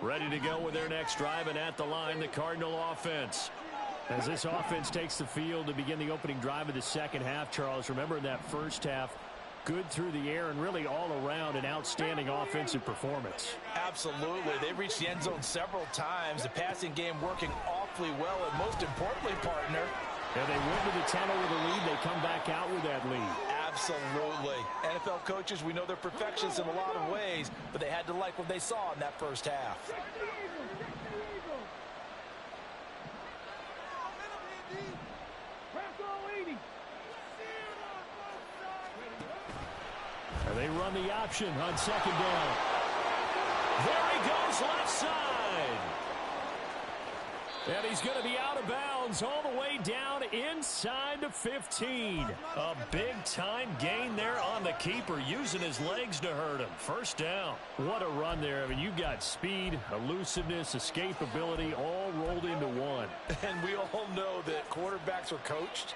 Ready to go with their next drive, and at the line, the Cardinal offense. As this offense takes the field to begin the opening drive of the second half, Charles, remember in that first half, Good through the air and really all around an outstanding offensive performance. Absolutely. They reached the end zone several times. The passing game working awfully well. And most importantly, partner, and they went to the tunnel with a lead. They come back out with that lead. Absolutely. NFL coaches, we know they're perfectionists in a lot of ways, but they had to like what they saw in that first half. And they run the option on second down. There he goes left side. And he's going to be out of bounds all the way down inside the 15. A big-time gain there on the keeper, using his legs to hurt him. First down. What a run there. I mean, you've got speed, elusiveness, escapability, all rolled into one. And we all know that quarterbacks are coached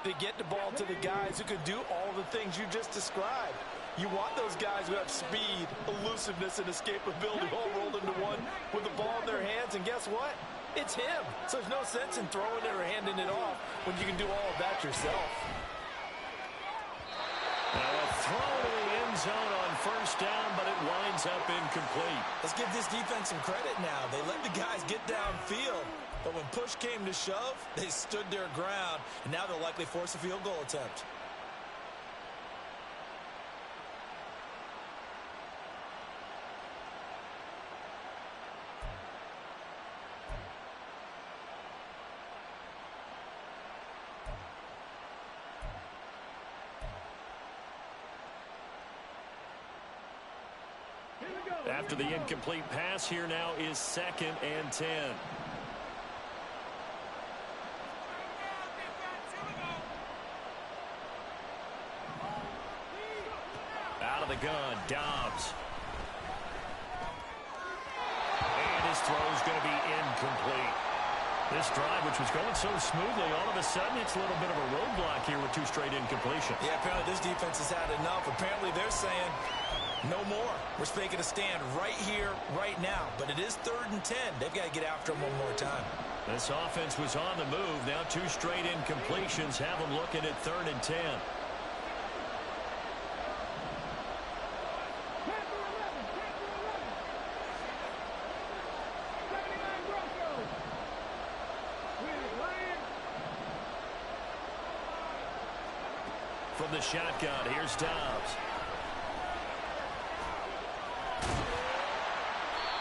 to get the ball to the guys who can do all the things you just described. You want those guys who have speed, elusiveness, and escapability all rolled into one with the ball in their hands. And guess what? It's him. So there's no sense in throwing it or handing it off when you can do all of that yourself. Now a throw to the end zone on first down, but it winds up incomplete. Let's give this defense some credit now. They let the guys get downfield. But when push came to shove, they stood their ground. And now they'll likely force a field goal attempt. After the incomplete pass, here now is 2nd and 10. Out of the gun, Dobbs. And his throw is going to be incomplete. This drive, which was going so smoothly, all of a sudden it's a little bit of a roadblock here with 2 straight incompletions. Yeah, apparently this defense has had enough. Apparently they're saying, no more. We're making a stand right here, right now. But it is 3rd and 10. They've got to get after him one more time. This offense was on the move. Now 2 straight incompletions have them looking at 3rd and 10. From the shotgun, here's Dobbs.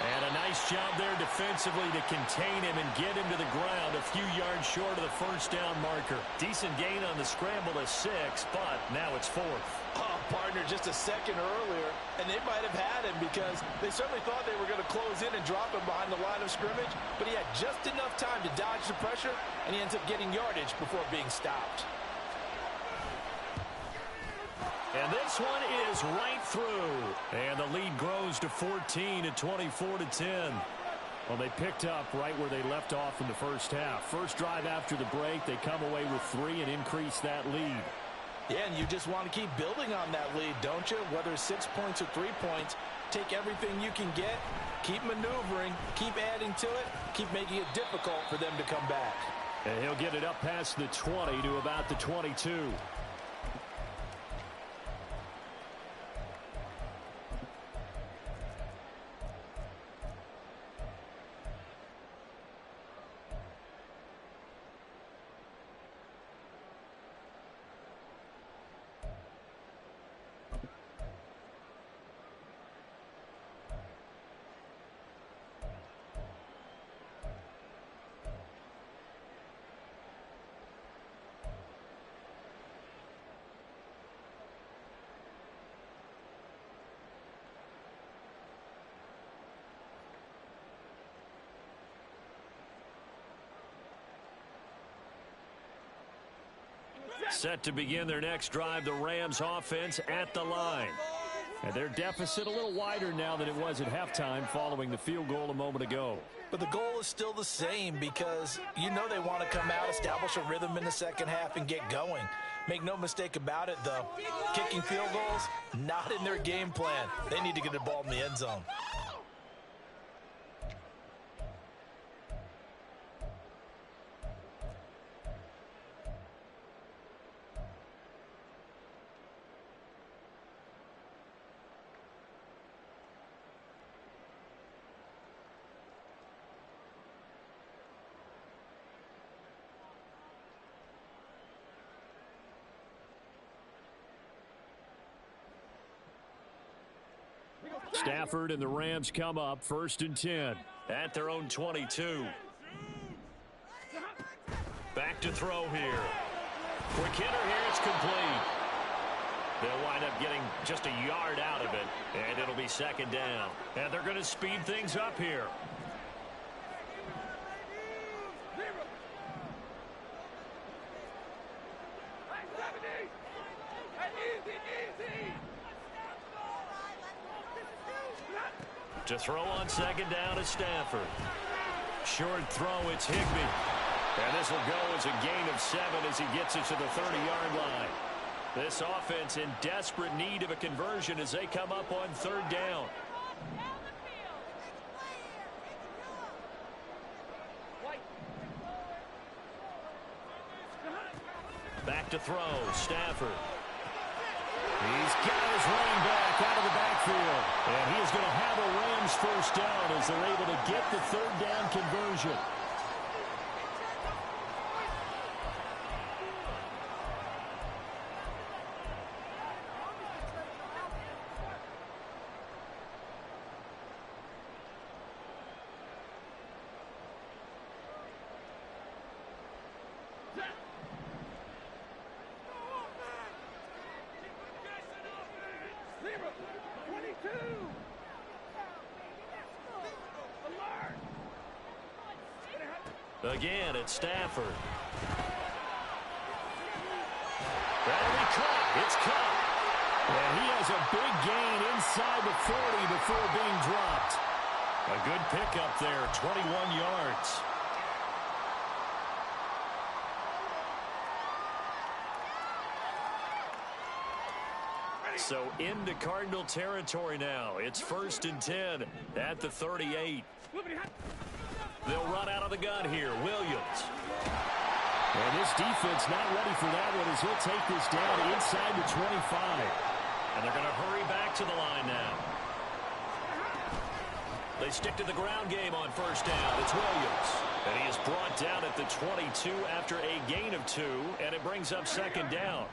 And a nice job there defensively to contain him and get him to the ground a few yards short of the first down marker. Decent gain on the scramble to 6, but now it's 4th. Oh, partner, just a second earlier, and they might have had him because they certainly thought they were going to close in and drop him behind the line of scrimmage, but he had just enough time to dodge the pressure, and he ends up getting yardage before being stopped. And this one is right through. And the lead grows to 14 at 24-10. Well, they picked up right where they left off in the first half. First drive after the break, they come away with 3 and increase that lead. Yeah, and you just want to keep building on that lead, don't you? Whether it's 6 points or 3 points, take everything you can get, keep maneuvering, keep adding to it, keep making it difficult for them to come back. And he'll get it up past the 20 to about the 22. Set to begin their next drive, the Rams offense at the line. And their deficit a little wider now than it was at halftime following the field goal a moment ago. But the goal is still the same because you know they want to come out, establish a rhythm in the second half, and get going. Make no mistake about it, though. Kicking field goals, not in their game plan. They need to get the ball in the end zone. Stafford and the Rams come up 1st and 10 at their own 22. Back to throw here. Quick hitter here. It's complete. They'll wind up getting just a yard out of it, and it'll be 2nd down. And they're going to speed things up here. To throw on 2nd down is Stafford. Short throw, it's Higbee. And this will go as a gain of 7 as he gets it to the 30-yard line. This offense in desperate need of a conversion as they come up on 3rd down. Back to throw, Stafford. He's got his running back out of the backfield. And he is going to have a Rams 1st down as they're able to get the 3rd down conversion. Again, it's Stafford. That'll be caught. It's caught. And he has a big gain inside the 40 before being dropped. A good pickup there, 21 yards. So into Cardinal territory now. It's 1st and 10 at the 38. They'll run out of the gun here. Williams. And this defense not ready for that one as he'll take this down inside the 25. And they're going to hurry back to the line now. They stick to the ground game on 1st down. It's Williams. And he is brought down at the 22 after a gain of 2, and it brings up 2nd down.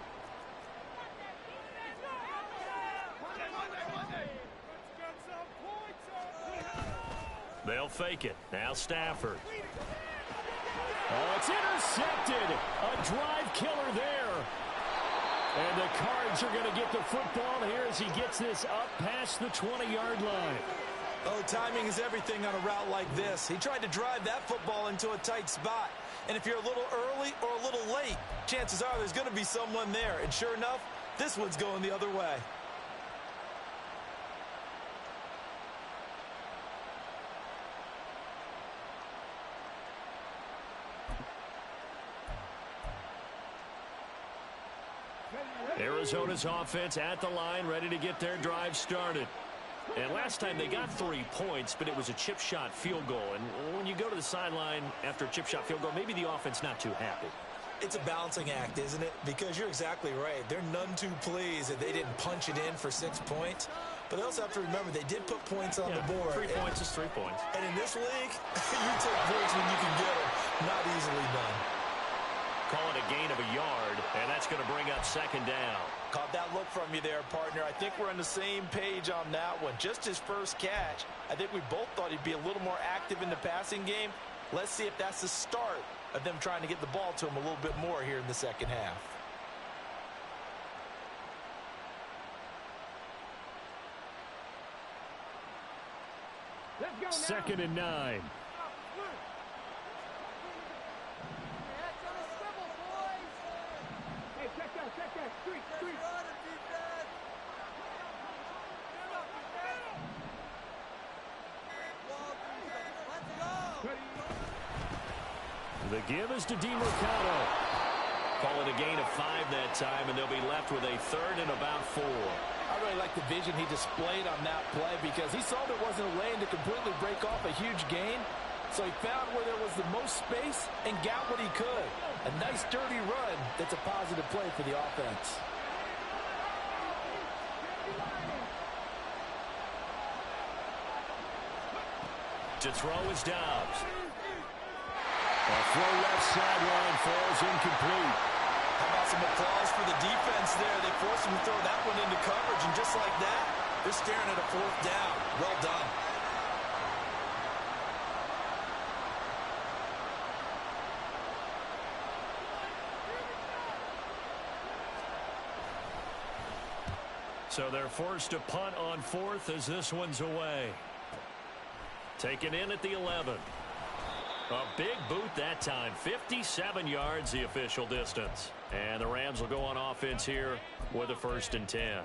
They'll fake it. Now Stafford. Oh, it's intercepted. A drive killer there. And the Cards are going to get the football here as he gets this up past the 20-yard line. Oh, timing is everything on a route like this. He tried to drive that football into a tight spot. And if you're a little early or a little late, chances are there's going to be someone there. And sure enough, this one's going the other way. Arizona's offense at the line, ready to get their drive started. And last time they got 3 points, but it was a chip shot field goal. And when you go to the sideline after a chip shot field goal, maybe the offense not too happy. It's a balancing act, isn't it? Because you're exactly right. They're none too pleased that they didn't punch it in for 6 points. But they also have to remember they did put points on the board. 3 points is 3 points. And in this league, you take points when you can get them. Not easily done. Call it a gain of a yard, and that's going to bring up 2nd down. Caught that look from you there, partner. I think we're on the same page on that one. Just his first catch. I think we both thought he'd be a little more active in the passing game. Let's see if that's the start of them trying to get the ball to him a little bit more here in the second half. Let's go now. 2nd and 9. The give is to DeMercado. Call it a gain of 5 that time, and they'll be left with a 3rd and about 4. I really like the vision he displayed on that play because he saw there wasn't a lane to completely break off a huge gain. So he found where there was the most space and got what he could. A nice, dirty run that's a positive play for the offense. To throw is Dobbs. A throw left sideline falls incomplete. How about some applause for the defense there? They forced him to throw that one into coverage, and just like that, They're staring at a fourth down. Well done. So they're forced to punt on fourth as this one's away. Taken in at the 11. A big boot that time. 57 yards the official distance. And the Rams will go on offense here with a 1st and 10.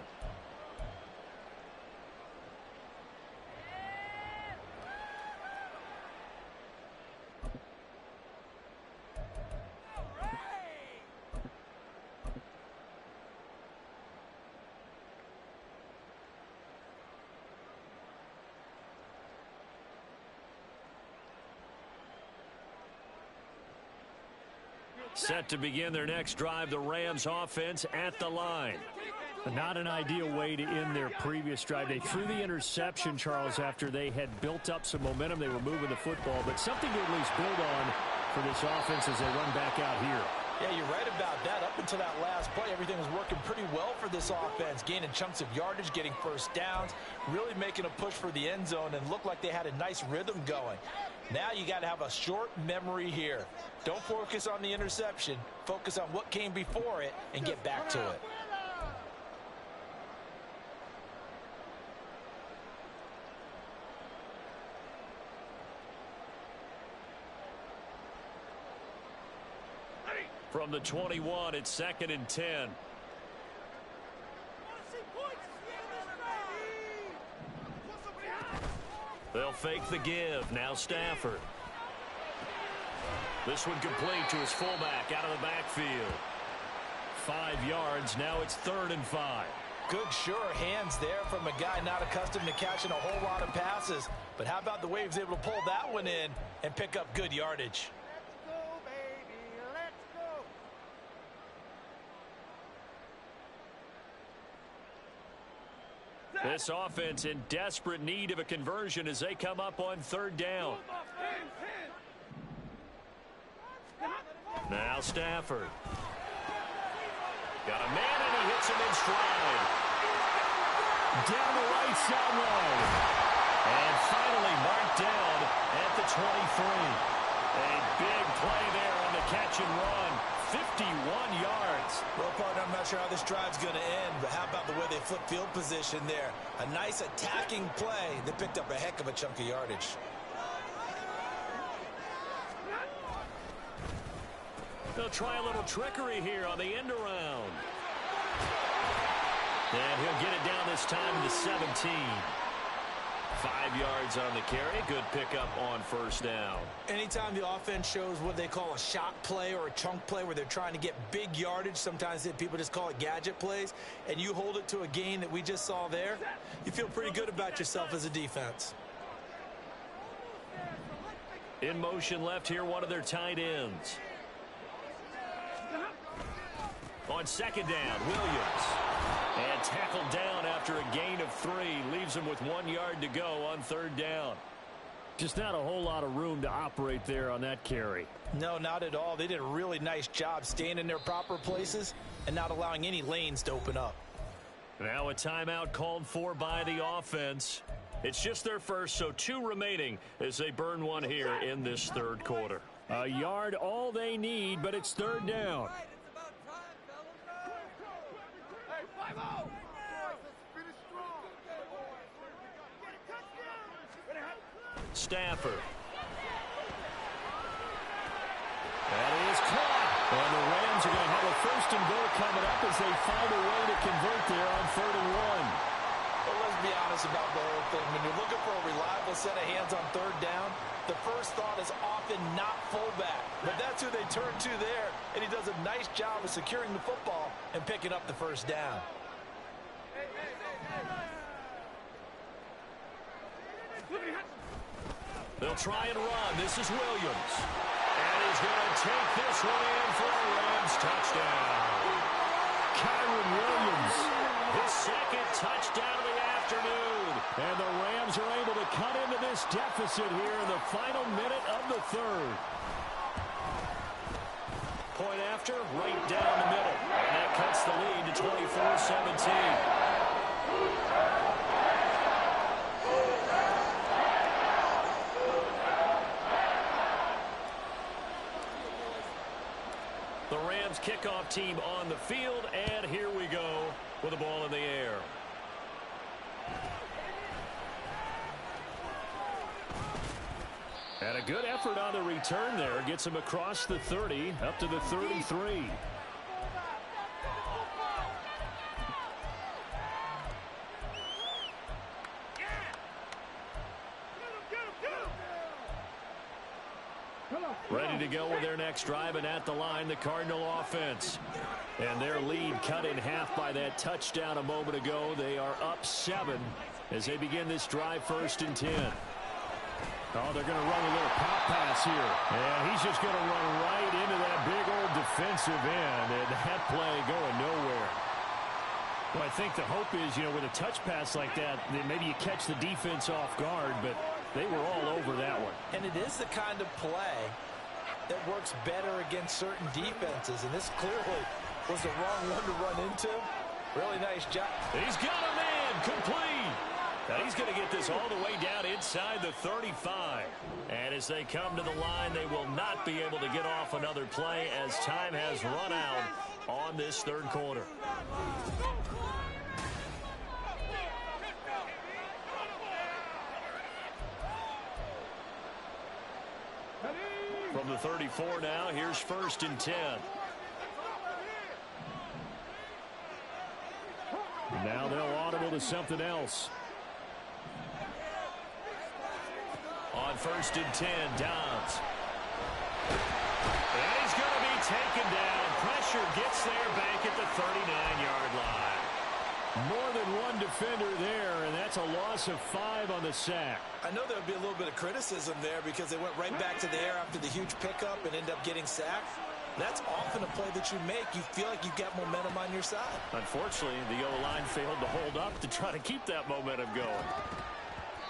Set to begin their next drive, the Rams offense at the line. Not an ideal way to end their previous drive. They threw the interception, Charles, after they had built up some momentum. They were moving the football, but something to at least build on for this offense as they run back out here. Yeah, you're right about that. Up until that last play, everything was working pretty well for this offense. Gaining chunks of yardage, getting first downs, really making a push for the end zone, and looked like they had a nice rhythm going. Now you got to have a short memory here. Don't focus on the interception. Focus on what came before it and get back to it. From the 21, it's 2nd and 10. They'll fake the give. Now Stafford. This one complete to his fullback out of the backfield. 5 yards. Now it's 3rd and 5. Good, sure hands there from a guy not accustomed to catching a whole lot of passes. But how about the way he was able to pull that one in and pick up good yardage? This offense in desperate need of a conversion as they come up on 3rd down. Now Stafford. Got a man and he hits him in stride. Down the right sideline. And finally marked down at the 23. A big play there on the catch and run. 51 yards. Well, partner, I'm not sure how this drive's going to end, but how about the way they flip field position there? A nice attacking play that picked up a heck of a chunk of yardage. They'll try a little trickery here on the end around. And he'll get it down this time to 17. 5 yards on the carry. Good pickup on 1st down. Anytime the offense shows what they call a shot play or a chunk play where they're trying to get big yardage, sometimes people just call it gadget plays, and you hold it to a gain that we just saw there, you feel pretty good about yourself as a defense. In motion left here, one of their tight ends. On 2nd down, Williams. And tackled down after a gain of 3. Leaves him with 1 yard to go on 3rd down. Just not a whole lot of room to operate there on that carry. No, not at all. They did a really nice job staying in their proper places and not allowing any lanes to open up. Now a timeout called for by the offense. It's just their first, so 2 remaining as they burn one here in this 3rd quarter. A yard all they need, but it's 3rd down. Stafford. That is caught. And the Rams are going to have a 1st and goal coming up as they find a way to convert there on 3rd and 1. Well, let's be honest about the whole thing. When you're looking for a reliable set of hands on 3rd down, the first thought is often not fullback. But that's who they turn to there, and he does a nice job of securing the football and picking up the 1st down. They'll try and run. This is Williams. And he's going to take this one in for a Rams touchdown. Kyron Williams. His 2nd touchdown of the afternoon. And the Rams are able to cut into this deficit here in the final minute of the 3rd. Point after, right down the middle. And that cuts the lead to 24-17. Rams kickoff team on the field, and here we go with the ball in the air. And a good effort on the return there. Gets him across the 30, up to the 33. Ready to go with their next drive, and at the line, the Cardinal offense. And their lead cut in half by that touchdown a moment ago. They are up 7 as they begin this drive, 1st and 10. Oh, they're going to run a little pop pass here. And he's just going to run right into that big old defensive end, and that play going nowhere. Well, I think the hope is, with a touch pass like that maybe you catch the defense off guard, but they were all over that one. And it is the kind of play that works better against certain defenses, and this clearly was the wrong one to run into. Really nice job. He's got a man complete. Now he's going to get this all the way down inside the 35. And as they come to the line, they will not be able to get off another play as time has run out on this 3rd quarter. From the 34 now, here's 1st and 10. Now they'll audible to something else. On 1st and 10, Downs. And he's going to be taken down. Pressure gets there back at the 39-yard line. More than one defender there, and that's a loss of 5 on the sack. I know there'll be a little bit of criticism there because they went right back to the air after the huge pickup and end up getting sacked. That's often a play that you make. You feel like you've got momentum on your side. Unfortunately, the O-line failed to hold up to try to keep that momentum going.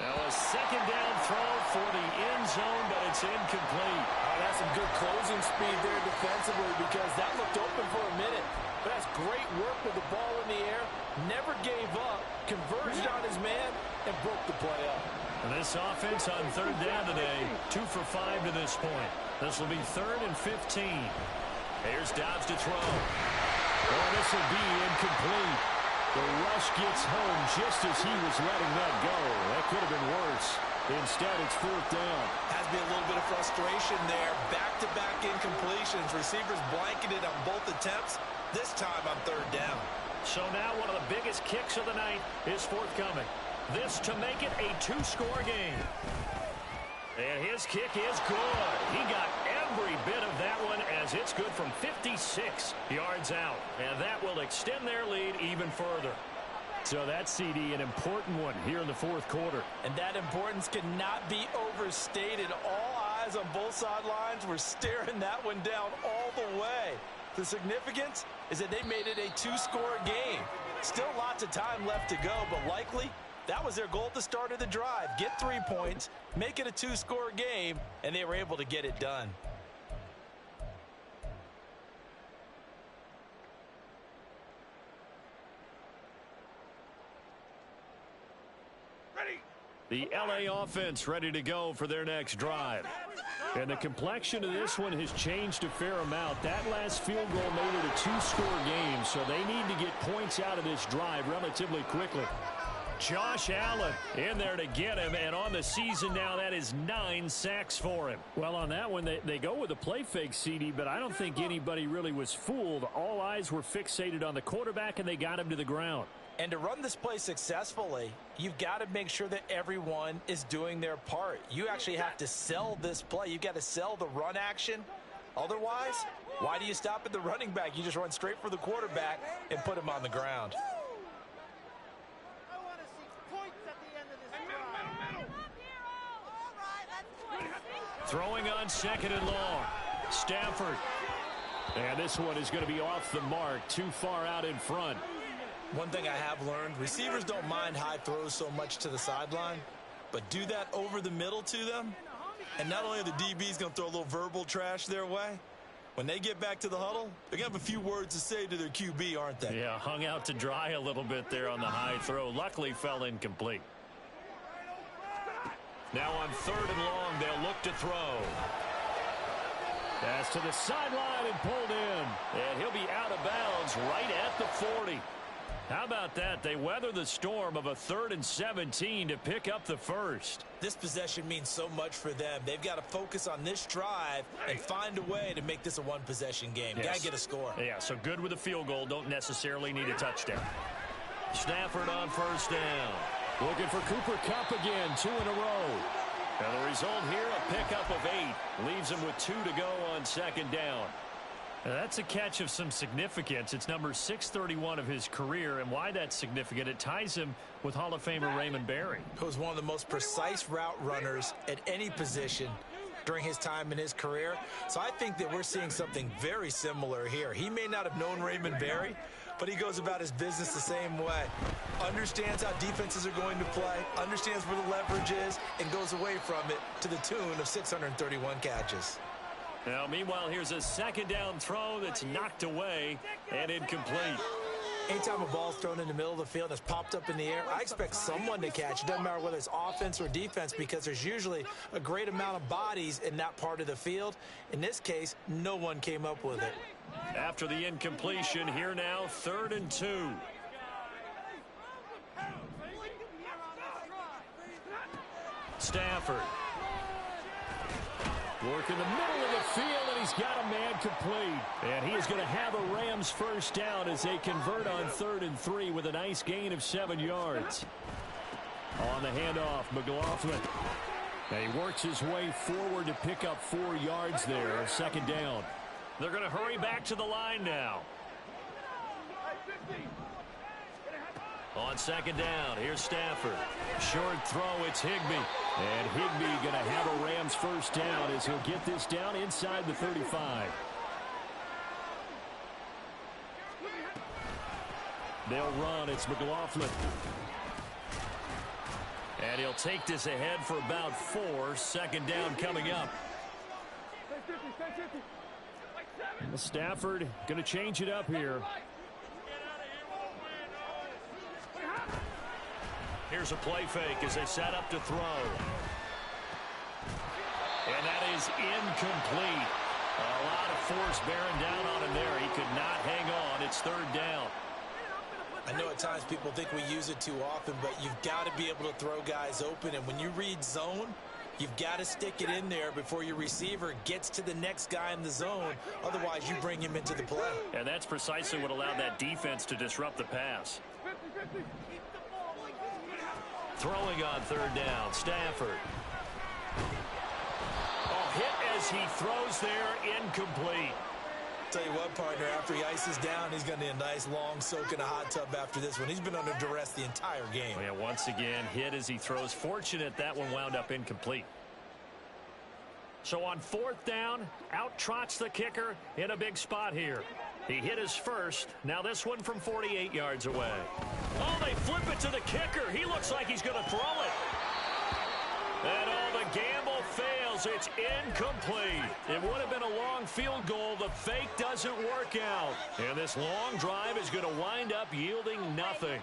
Now a 2nd down throw for the end zone, but it's incomplete. Oh, that's some good closing speed there defensively because that looked open for a minute. But that's great work with the ball in the air. Never gave up, converged on his man, and broke the play up. And this offense on 3rd down today, 2 for 5 to this point. This will be 3rd and 15. Here's Dobbs to throw. Oh, this will be incomplete. The rush gets home just as he was letting that go. That could have been worse. Instead, it's 4th down. Has to be a little bit of frustration there. Back-to-back incompletions. Receivers blanketed on both attempts, this time on 3rd down. So now one of the biggest kicks of the night is forthcoming. This to make it a 2-score game. And his kick is good. He got every bit of that one as it's good from 56 yards out. And that will extend their lead even further. So that's, CD, an important one here in the 4th quarter. And that importance cannot be overstated. All eyes on both sidelines were staring that one down all the way. The significance is that they made it a 2-score game. Still lots of time left to go, but likely that was their goal at the start of the drive. Get 3 points, make it a 2-score game, and they were able to get it done. The LA offense ready to go for their next drive. And the complexion of this one has changed a fair amount. That last field goal made it a 2-score game, so they need to get points out of this drive relatively quickly. Josh Allen in there to get him, and on the season now, that is 9 sacks for him. Well, on that one, they go with a play fake, CD, but I don't think anybody really was fooled. All eyes were fixated on the quarterback, and they got him to the ground. And to run this play successfully, you've got to make sure that everyone is doing their part. You actually have to sell this play. You've got to sell the run action. Otherwise, why do you stop at the running back? You just run straight for the quarterback and put him on the ground. I want to see points at the end of this drive. Throwing on 2nd and long. Stafford. And this one is going to be off the mark, too far out in front. One thing I have learned, receivers don't mind high throws so much to the sideline, but do that over the middle to them, and not only are the DBs going to throw a little verbal trash their way, when they get back to the huddle, they're going to have a few words to say to their QB, aren't they? Yeah, hung out to dry a little bit there on the high throw. Luckily fell incomplete. Now on 3rd and long, they'll look to throw. That's to the sideline and pulled in. And he'll be out of bounds right at the 40. How about that? They weather the storm of a 3rd and 17 to pick up the first. This possession means so much for them. They've got to focus on this drive and find a way to make this a one-possession game. Yes. Got to get a score. Yeah, so good with a field goal. Don't necessarily need a touchdown. Stafford on first down. Looking for Cooper Kupp again, 2 in a row. And the result here, a pickup of 8. Leaves him with 2 to go on second down. That's a catch of some significance. It's number 631 of his career, and why that's significant, it ties him with Hall of Famer Raymond Berry. Who was one of the most precise route runners at any position during his time in his career. So I think that we're seeing something very similar here. He may not have known Raymond Berry, but he goes about his business the same way. Understands how defenses are going to play, understands where the leverage is, and goes away from it to the tune of 631 catches. Now, meanwhile, here's a second down throw that's knocked away and incomplete. Anytime a ball's thrown in the middle of the field and it's popped up in the air, I expect someone to catch. It doesn't matter whether it's offense or defense, because there's usually a great amount of bodies in that part of the field. In this case, no one came up with it. After the incompletion, here now, 3rd and 2. Stafford. Work in the middle of the field, and he's got a man complete. And he is going to have a Rams first down as they convert on 3rd and 3 with a nice gain of 7 yards. On the handoff, McLaughlin. And he works his way forward to pick up 4 yards there on second down. They're going to hurry back to the line now. On second down, here's Stafford. Short throw, it's Higbee. And Higbee going to have a Rams first down as he'll get this down inside the 35. They'll run. It's McLaughlin. And he'll take this ahead for about 4. Second down coming up. Stafford going to change it up here. Here's a play fake as they set up to throw. And that is incomplete. A lot of force bearing down on him there. He could not hang on. It's 3rd down. I know at times people think we use it too often, but you've got to be able to throw guys open. And when you read zone, you've got to stick it in there before your receiver gets to the next guy in the zone. Otherwise, you bring him into the play. And that's precisely what allowed that defense to disrupt the pass. Throwing on 3rd down, Stafford. Oh, hit as he throws there, incomplete. Tell you what, partner, after he ices down, he's going to need a nice long soak in a hot tub after this one. He's been under duress the entire game. Oh, yeah, once again, hit as he throws. Fortunate that one wound up incomplete. So on 4th down, out trots the kicker in a big spot here. He hit his first. Now this one from 48 yards away. Oh, they flip it to the kicker. He looks like he's going to throw it. And oh, the gamble fails. It's incomplete. It would have been a long field goal. The fake doesn't work out. And this long drive is going to wind up yielding nothing.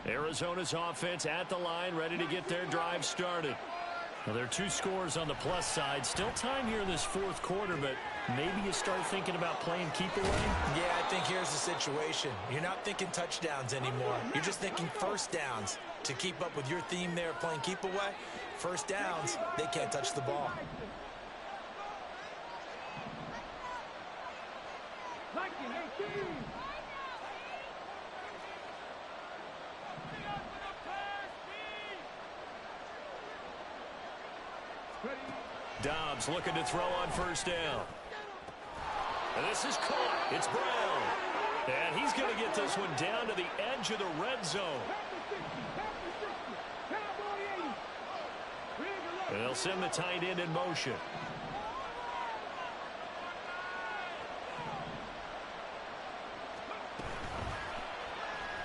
Arizona's offense at the line, ready to get their drive started. Well, there are 2 scores on the plus side. Still time here in this 4th quarter, but maybe you start thinking about playing keep away? Yeah, I think here's the situation. You're not thinking touchdowns anymore. You're just thinking first downs. To keep up with your theme there, playing keep away, first downs, they can't touch the ball. Dobbs looking to throw on first down. And this is caught. It's Brown. And he's going to get this one down to the edge of the red zone. And they'll send the tight end in motion.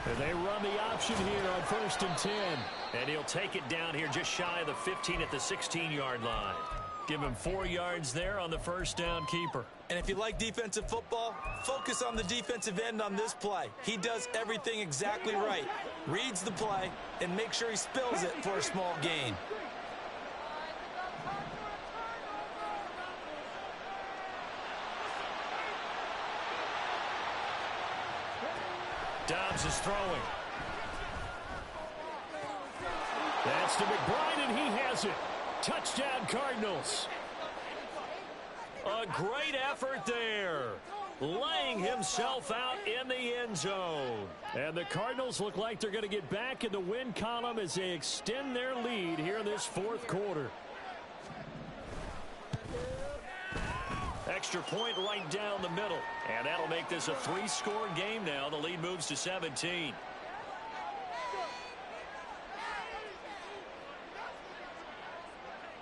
And they run the option here on 1st and 10. And he'll take it down here just shy of the 15 at the 16-yard line. Give him 4 yards there on the first down keeper. And if you like defensive football, focus on the defensive end on this play. He does everything exactly right. Reads the play and make sure he spills it for a small gain. Dobbs is throwing. That's to McBride, and he has it. Touchdown, Cardinals. A great effort there. Laying himself out in the end zone. And the Cardinals look like they're going to get back in the win column as they extend their lead here in this fourth quarter. Extra point right down the middle. And that'll make this a 3-score game now. The lead moves to 17.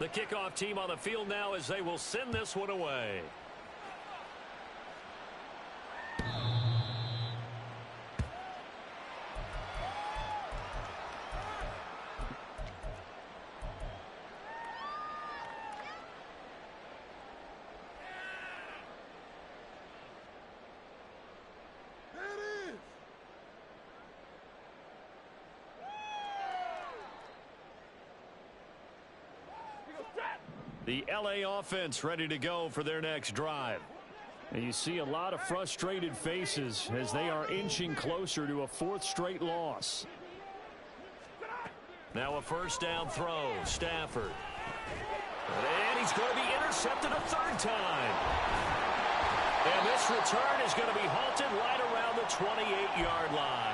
The kickoff team on the field now as they will send this one away. The LA offense ready to go for their next drive. And you see a lot of frustrated faces as they are inching closer to a 4th straight loss. Now a first down throw. Stafford. And he's going to be intercepted a 3rd time. And this return is going to be halted right around the 28-yard line.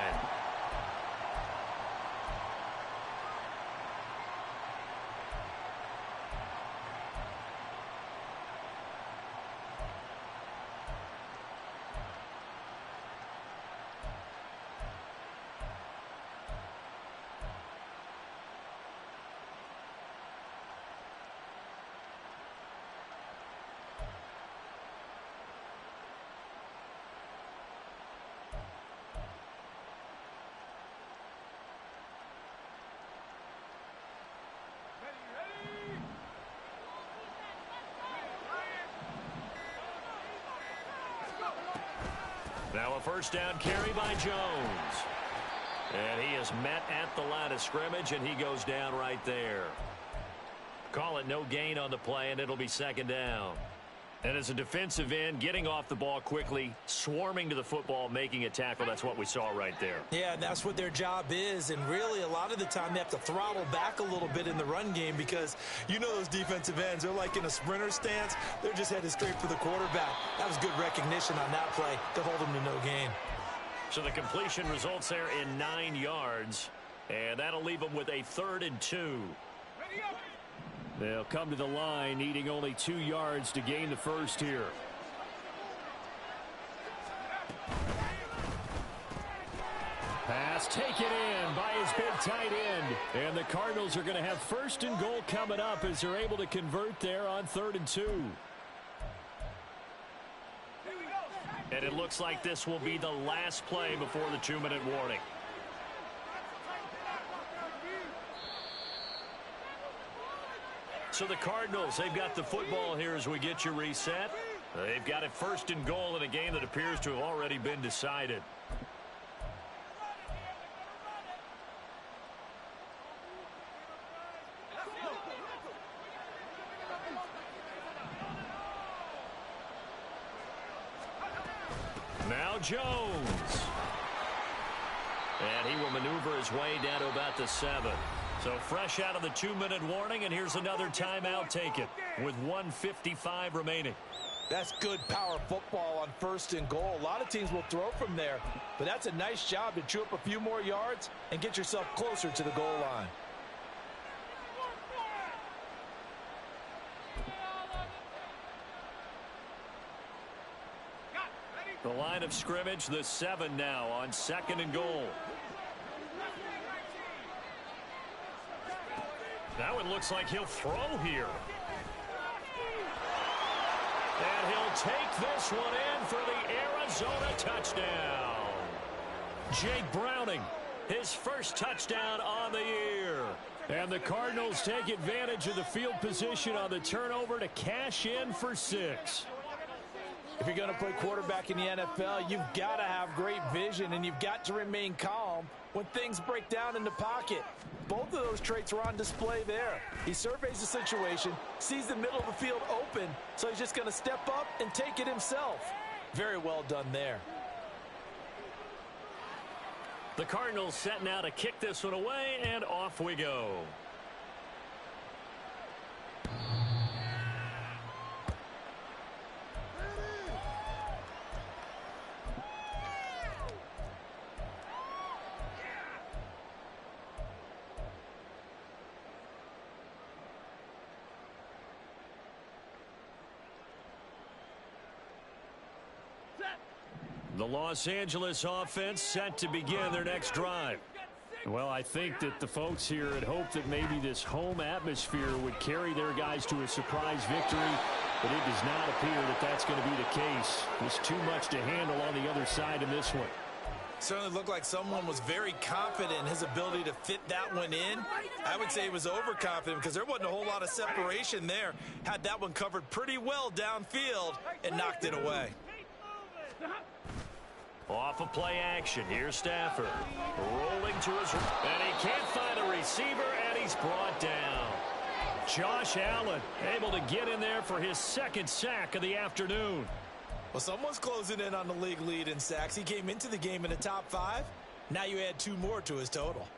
Now a first down carry by Jones. And he is met at the line of scrimmage, and he goes down right there. Call it no gain on the play, and it'll be 2nd down. And as a defensive end, getting off the ball quickly, swarming to the football, making a tackle, that's what we saw right there. Yeah, that's what their job is, and really a lot of the time they have to throttle back a little bit in the run game because you know those defensive ends, they're like in a sprinter stance. They're just headed straight for the quarterback. That was good recognition on that play to hold them to no gain. So the completion results there in 9 yards, and that'll leave them with a 3rd and 2. They'll come to the line needing only 2 yards to gain the first here. Pass taken in by his big tight end. And the Cardinals are going to have 1st and goal coming up as they're able to convert there on 3rd and 2. And it looks like this will be the last play before the 2-minute warning. So the Cardinals, they've got the football here as we get you reset. They've got it 1st and goal in a game that appears to have already been decided. Now Jones. And he will maneuver his way down to about the 7. So fresh out of the 2-minute warning, and here's another timeout taken with 1:55 remaining. That's good power football on 1st and goal. A lot of teams will throw from there, but that's a nice job to chew up a few more yards and get yourself closer to the goal line. The line of scrimmage, the 7 now on 2nd and goal. Now it looks like he'll throw here. And he'll take this one in for the Arizona touchdown. Jake Browning, his first touchdown on the year. And the Cardinals take advantage of the field position on the turnover to cash in for 6. If you're going to play quarterback in the NFL, you've got to have great vision, and you've got to remain calm when things break down in the pocket. Both of those traits were on display there. He surveys the situation, sees the middle of the field open, so he's just going to step up and take it himself. Very well done there. The Cardinals set now to kick this one away, and off we go. The Los Angeles offense set to begin their next drive. Well, I think that the folks here had hoped that maybe this home atmosphere would carry their guys to a surprise victory, but it does not appear that that's going to be the case. There's too much to handle on the other side in this one. Certainly looked like someone was very confident in his ability to fit that one in. I would say he was overconfident because there wasn't a whole lot of separation there. Had that one covered pretty well downfield and knocked it away. Off of play action, here's Stafford. Rolling to his right, and he can't find a receiver, and he's brought down. Josh Allen able to get in there for his second sack of the afternoon. Well, someone's closing in on the league lead in sacks. He came into the game in the top 5. Now you add 2 more to his total.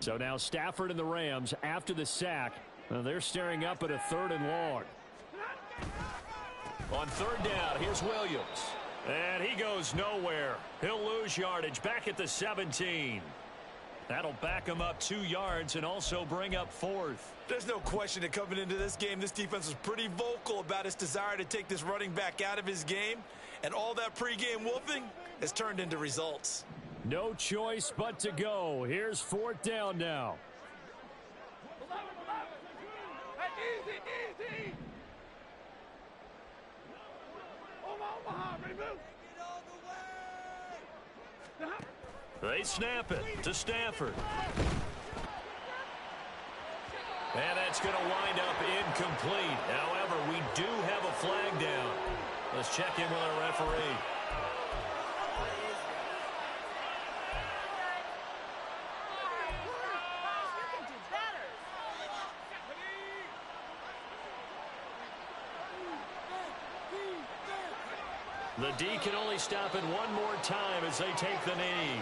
So now Stafford and the Rams, after the sack, they're staring up at a 3rd and long. On 3rd down, here's Williams. And he goes nowhere. He'll lose yardage back at the 17. That'll back him up 2 yards and also bring up 4th. There's no question that coming into this game, this defense was pretty vocal about its desire to take this running back out of his game. And all that pregame wolfing has turned into results. No choice but to go. Here's 4th down now. Easy. Omaha, ready move. They snap it to Stafford. And that's going to wind up incomplete. However, we do have a flag down. Let's check in with our referee. The D can only stop it one more time as they take the knee.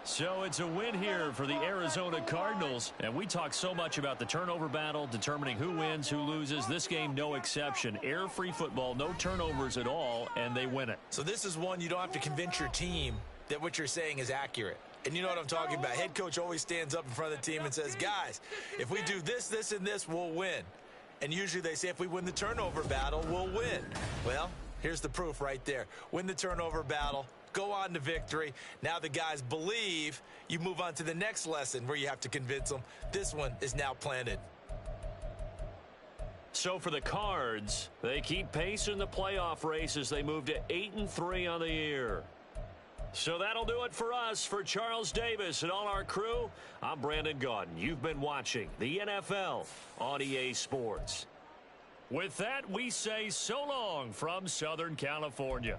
So it's a win here for the Arizona Cardinals. And we talk so much about the turnover battle, determining who wins, who loses. This game, no exception. Air-free football, no turnovers at all, and they win it. So this is one you don't have to convince your team that what you're saying is accurate. And you know what I'm talking about. Head coach always stands up in front of the team and says, guys, if we do this, this, and this, we'll win. And usually they say if we win the turnover battle, we'll win. Well, here's the proof right there. Win the turnover battle. Go on to victory. Now the guys believe. You move on to the next lesson where you have to convince them. This one is now planted. So for the Cards, they keep pace in the playoff race as they move to 8-3 on the year. So that'll do it for us. For Charles Davis and all our crew, I'm Brandon Gaudin. You've been watching the NFL on EA Sports. With that, we say so long from Southern California.